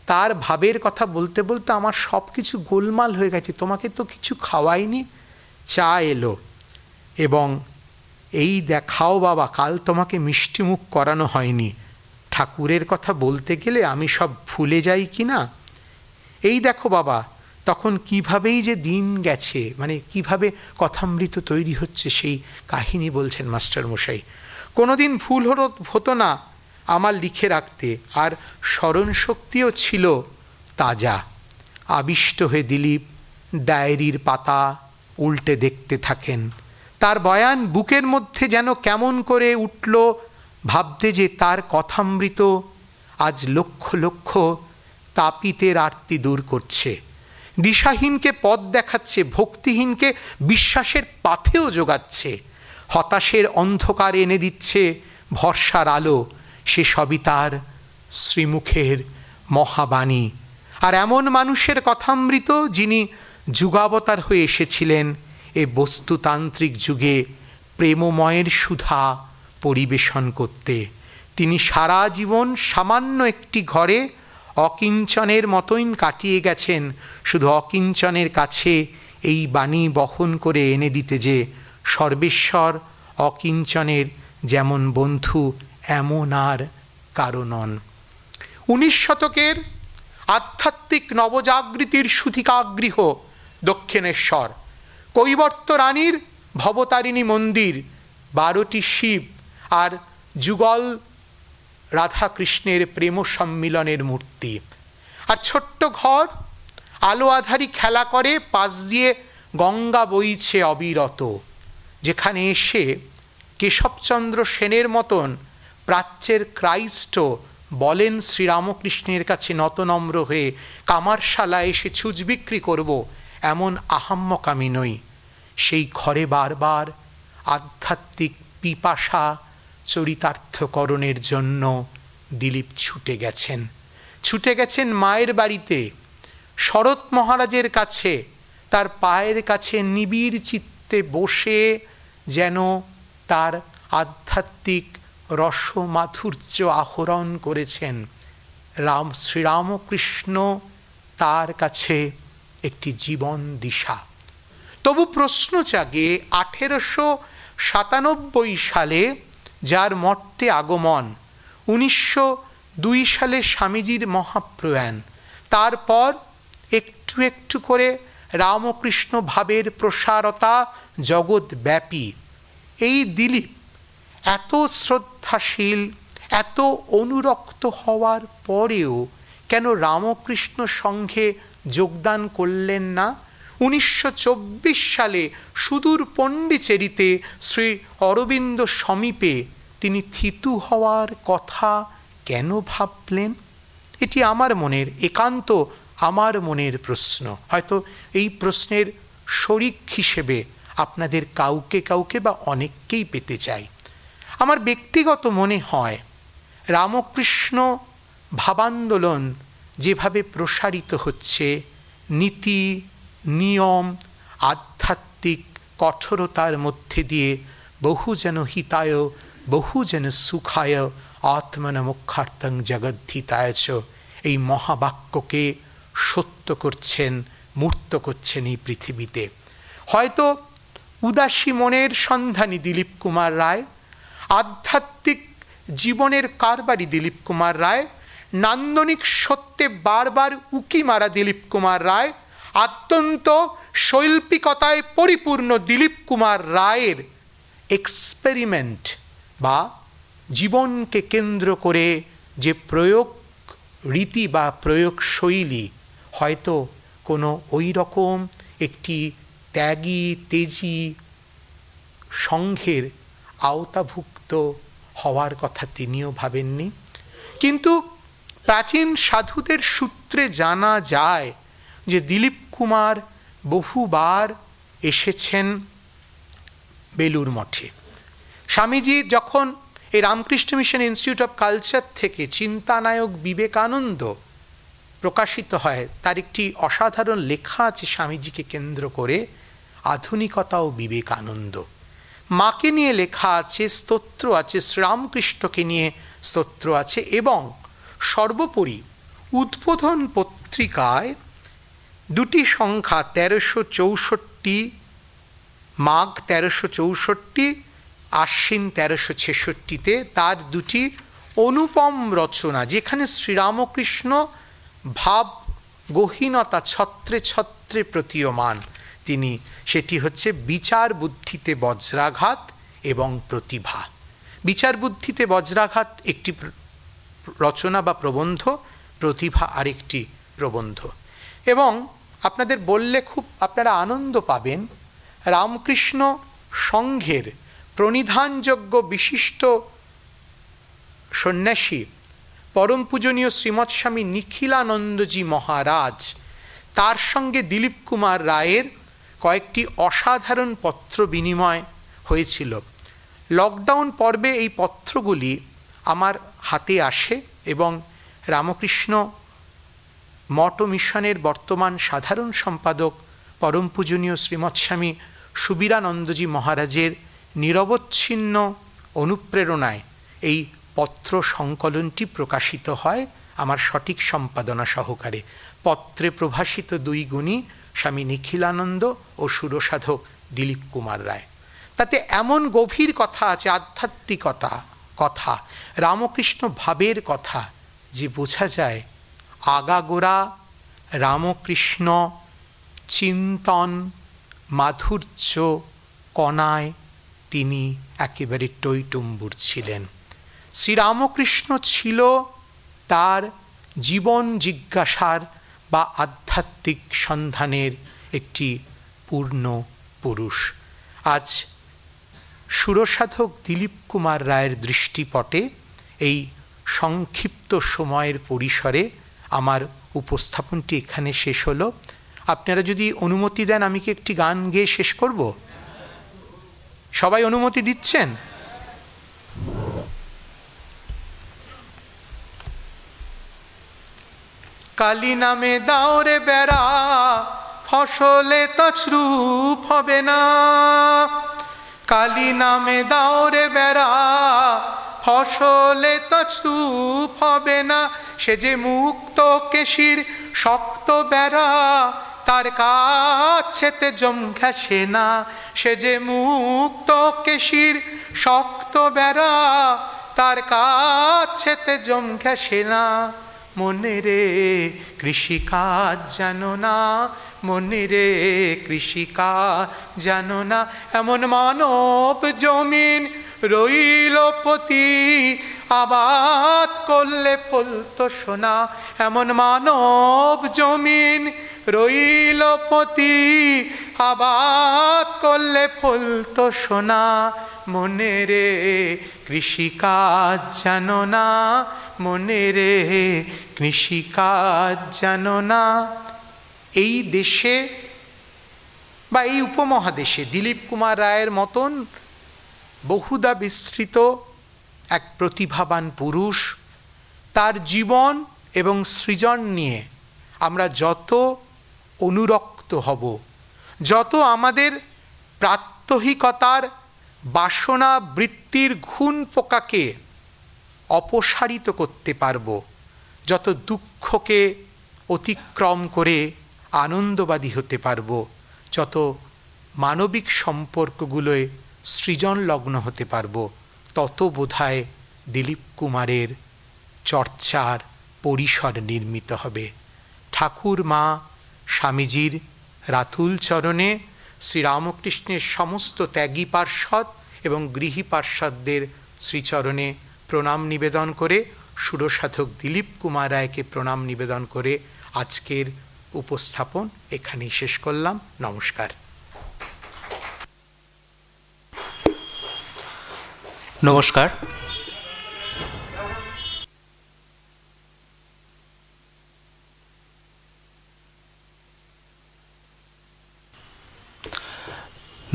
তার ভাবের কথা বলতে বলতে আমার সব কিছু গোলমাল হয়ে গেছে, তোমাকে তো কিছু খাওয়াইনি। চা এলো এবং এই দেখাও বাবা, কাল তোমাকে মিষ্টিমুখ করানো হয়নি। ঠাকুরের কথা বলতে গেলে আমি সব ভুলে যাই কি না। এই দেখো বাবা, তখন কিভাবেই যে দিন গেছে, মানে কিভাবে কথামৃত তৈরি হচ্ছে সেই কাহিনী বলছেন মাস্টারমশাই। কোনোদিন ভুল হতো না আমার লিখে রাখতে, আর স্মরণশক্তিও ছিল তাজা। আবিষ্ট হয়ে দিলীপ ডায়েরির পাতা উল্টে দেখতে থাকেন। তার বয়ান বুকের মধ্যে যেন কেমন করে উঠল ভাবতে যে তার কথামৃত আজ লক্ষ লক্ষ তাপিতের আরতি দূর করছে, দিশাহীনকে পথ দেখাচ্ছে, ভক্তিহীনকে বিশ্বাসের পাথেও যোগাচ্ছে, হতাশের অন্ধকার এনে দিচ্ছে ভরসার আলো। সে সবই তার শ্রীমুখের মহাবাণী। আর এমন মানুষের কথামৃত যিনি যুগাবতার হয়ে এসেছিলেন এ বস্তুতান্ত্রিক যুগে প্রেমময়ের সুধা পরিবেশন করতে। তিনি সারা জীবন সামান্য একটি ঘরে অকিঞ্চনের মতোই কাটিয়ে গেছেন, শুধু অকিঞ্চনের কাছে এই বাণী বহন করে এনে দিতে যে সর্বেশ্বর অকিঞ্চনের যেমন বন্ধু এমন আর কারো নন। 19 শতকের আধ্যাত্মিক নবজাগৃতির সুধিকাগৃহ দক্ষিণেশ্বর, কৈবর্ত রানীর ভবতারিণী মন্দির, 12টি শিব আর যুগল রাধাকৃষ্ণের প্রেম সম্মিলনের মূর্তি। আর ছোট্ট ঘর, আলো আধারি খেলা করে, পাশ দিয়ে গঙ্গা বইছে অবিরত, যেখানে এসে কেশবচন্দ্র সেনের মতন প্রাচ্যের ক্রাইস্ট বলেন শ্রীরামকৃষ্ণের কাছে নতনম্র হয়ে, কামারশালা এসে ছুঁচ বিক্রি করব, এমন আহাম্মক আমি নই। সেই ঘরে বারবার আধ্যাত্মিক পিপাসা চরিতার্থকরণের জন্য দিলীপ ছুটে গেছেন মায়ের বাড়িতে, শরৎ মহারাজের কাছে, তার পায়ের কাছে নিবিড় চিত্তে বসে যেন তার আধ্যাত্মিক রসমাধুর্য আহরণ করেছেন। শ্রীরামকৃষ্ণ তার কাছে একটি জীবন দিশা। তবু প্রশ্ন জাগে, 1897 সালে যার মর্তে আগমন, 1902 সালে স্বামীজির মহাপ্রয়াণ, তারপর একটু একটু করে রামকৃষ্ণ ভাবের প্রসারতা জগৎব্যাপী, এই দিলীপ এত শ্রদ্ধাশীল, এত অনুরক্ত হওয়ার পরেও কেন রামকৃষ্ণ সংঘে যোগদান করলেন না? 1924 সালে সুদূর পণ্ডিচেরিতে শ্রী অরবিন্দ সমীপে তিনি থিতু হওয়ার কথা কেন ভাবলেন? এটি আমার মনের, একান্ত আমার মনের প্রশ্ন। হয়তো এই প্রশ্নের শরিক হিসেবে আপনাদের কাউকে কাউকে বা অনেককেই পেতে চাই। আমার ব্যক্তিগত মনে হয় রামকৃষ্ণ ভাবান্দোলন যেভাবে প্রসারিত হচ্ছে, নীতি, নিয়ম, আধ্যাত্মিক কঠোরতার মধ্যে দিয়ে বহু যেন হিতায়, বহু যেন সুখায়, আত্মন মুখ্যার্থং জগদ্ধিতায়চ, এই মহাবাক্যকে সত্য করছেন, মূর্ত করছেন এই পৃথিবীতে। হয়তো উদাসী মনের সন্ধানী দিলীপ কুমার রায়, আধ্যাত্মিক জীবনের কারবারি দিলীপ কুমার রায়, নান্দনিক সত্যে বারবার উকি মারা দিলীপ কুমার রায়, অত্যন্ত শৈল্পিকতায় পরিপূর্ণ দিলীপ কুমার রায়ের এক্সপেরিমেন্ট বা জীবনকে কেন্দ্র করে যে প্রয়োগ রীতি বা প্রয়োগ শৈলী হয়তো কোনো ওই রকম একটি ত্যাগী তেজি সংঘের আওতাভুক্ত হওয়ার কথা তিনিও ভাবেননি। কিন্তু প্রাচীন সাধুদের সূত্রে জানা যায় যে দিলীপ কুমার বহুবার এসেছেন বেলুর মঠে। স্বামীজি যখন এই Ramakrishna Mission Institute of culture থেকে চিন্তানায়ক বিবেকানন্দ প্রকাশিত হয়, তার একটি অসাধারণ লেখা আছে স্বামীজিকে কেন্দ্র করে, আধুনিকতা ও বিবেকানন্দ। মাকে নিয়ে লেখা আছে, স্তোত্র আছে, শ্রীরামকৃষ্ণকে নিয়ে স্তোত্র আছে, এবং সর্বোপরি উদ্বোধন পত্রিকায় দুটি সংখ্যা 1364, মাঘ 1364, আশ্বিন 1366-তে তার দুটি অনুপম রচনা, যেখানে শ্রীরামকৃষ্ণ ভাব গহীনতা ছত্রে ছত্রে প্রতীয়মান তিনি, সেটি হচ্ছে বিচার বুদ্ধিতে বজ্রাঘাত এবং প্রতিভা। বিচার বুদ্ধিতে বজ্রাঘাত একটি রচনা বা প্রবন্ধ, প্রতিভা আরেকটি প্রবন্ধ। এবং আপনাদের বললে খুব আপনারা আনন্দ পাবেন, রামকৃষ্ণ সংঘের প্রণিধানযোগ্য বিশিষ্ট সন্ন্যাসী পরম পূজনীয় শ্রীমৎ স্বামী নিখিলানন্দজি মহারাজ, তার সঙ্গে দিলীপ কুমার রায়ের কয়েকটি অসাধারণ পত্র বিনিময় হয়েছিল। লকডাউন পর্বে এই পত্রগুলি আমার হাতে আসে এবং রামকৃষ্ণ মঠ মিশনের বর্তমান সাধারণ সম্পাদক পরম পূজনীয় শ্রীমৎ স্বামী সুবীরানন্দজি মহারাজের নিরবচ্ছিন্ন অনুপ্রেরণায় এই পত্র সংকলনটি প্রকাশিত হয় আমার সঠিক সম্পাদনা সহকারে। পত্রে প্রভাসিত দুই গুণী স্বামী নিখিলানন্দ ও সুরসাধক দিলীপ কুমার রায়। তাতে এমন গভীর কথা আছে, আধ্যাত্মিকতা কথা, রামকৃষ্ণ ভাবের কথা, যে বোঝা যায় আগাগোড়া রামকৃষ্ণ চিন্তন মাধুর্য কণায় তিনি একেবারে টইটুম্বুর ছিলেন। শ্রীরামকৃষ্ণ ছিল তার জীবন জিজ্ঞাসার বা আধ্যাত্মিক সন্ধানের একটি পূর্ণ পুরুষ। আজ সুরসাধক দিলীপ কুমার রায়ের দৃষ্টিপটে এই সংক্ষিপ্ত সময়ের পরিসরে আমার উপস্থাপনটি এখানে শেষ হলো। আপনারা যদি অনুমতি দেন আমি কি একটি গান গেয়ে শেষ করব? সবাই অনুমতি দিচ্ছেন? কালী নামে দাও রে বেড়া, ফসলে তছরূপ হবে না। কালী নামে দাও রে বেড়া, ফসলে তছরূপ হবে না। সে যে মুক্ত কেশির শক্ত বেড়া, তার কাছেতে জম ঘেঁষে না। সে যে মুক্ত কেশির শক্ত বেড়া, তার কাছেতে জম ঘেঁষে না। মনে রে কৃষিকাজ জানো না, মনে রে কৃষিকাজ জানো না। এমন মানব জমিন রইল পতি, আবাদ করলে ফলতো সোনা। এমন মানব জমিন রইল পতি, আবাদ করলে ফলতো সোনা। মনে রে কৃষিকাজ জানো না, মনে রে কৃষিকাজ জানো না। এই দেশে বা এই উপমহাদেশে দিলীপ কুমার রায়ের মতন বহুদা বিস্তৃত এক প্রতিভাবান পুরুষ, তার জীবন এবং সৃজন নিয়ে আমরা যত অনুরক্ত হব, যত আমাদের প্রাত্যহিকতার বাসনা বৃত্তির ঘুণ পোকাকে অপসারিত করতে পারব, যত দুঃখকে অতিক্রম করে আনন্দবাদী হতে পারব, যত মানবিক সম্পর্কগুলোয় সৃজনলগ্ন হতে পারব, তত বোধহয় দিলীপ কুমারের চর্চার পরিসর নির্মিত হবে। ঠাকুর মা স্বামীজির রাতুল চরণে, শ্রীরামকৃষ্ণের সমস্ত ত্যাগী পার্ষদ এবং গৃহী পার্ষদদের শ্রীচরণে প্রণাম নিবেদন করে, সুরসাধক দিলীপ কুমার রায়কে প্রণাম নিবেদন করে আজকের উপস্থাপন এখানেই শেষ করলাম। নমস্কার। নমস্কার।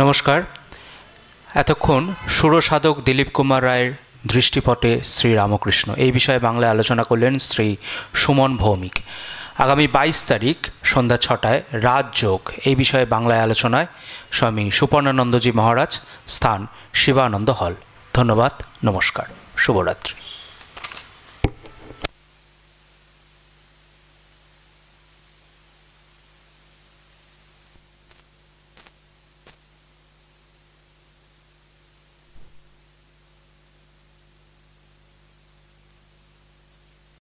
নমস্কার। এতক্ষণ সুরসাধক দিলীপ কুমার রায়ের দৃষ্টিপটে শ্রীরামকৃষ্ণ এই বিষয়ে বাংলায় আলোচনা করলেন শ্রী সুমন ভৌমিক। আগামী 22 তারিখ সন্ধ্যা 6টায় রাজযোগ এই বিষয়ে বাংলায় আলোচনায় স্বামী সুপর্ণানন্দজি মহারাজ, স্থান শিবানন্দ হল। ধন্যবাদ, নমস্কার, শুভরাত্রি।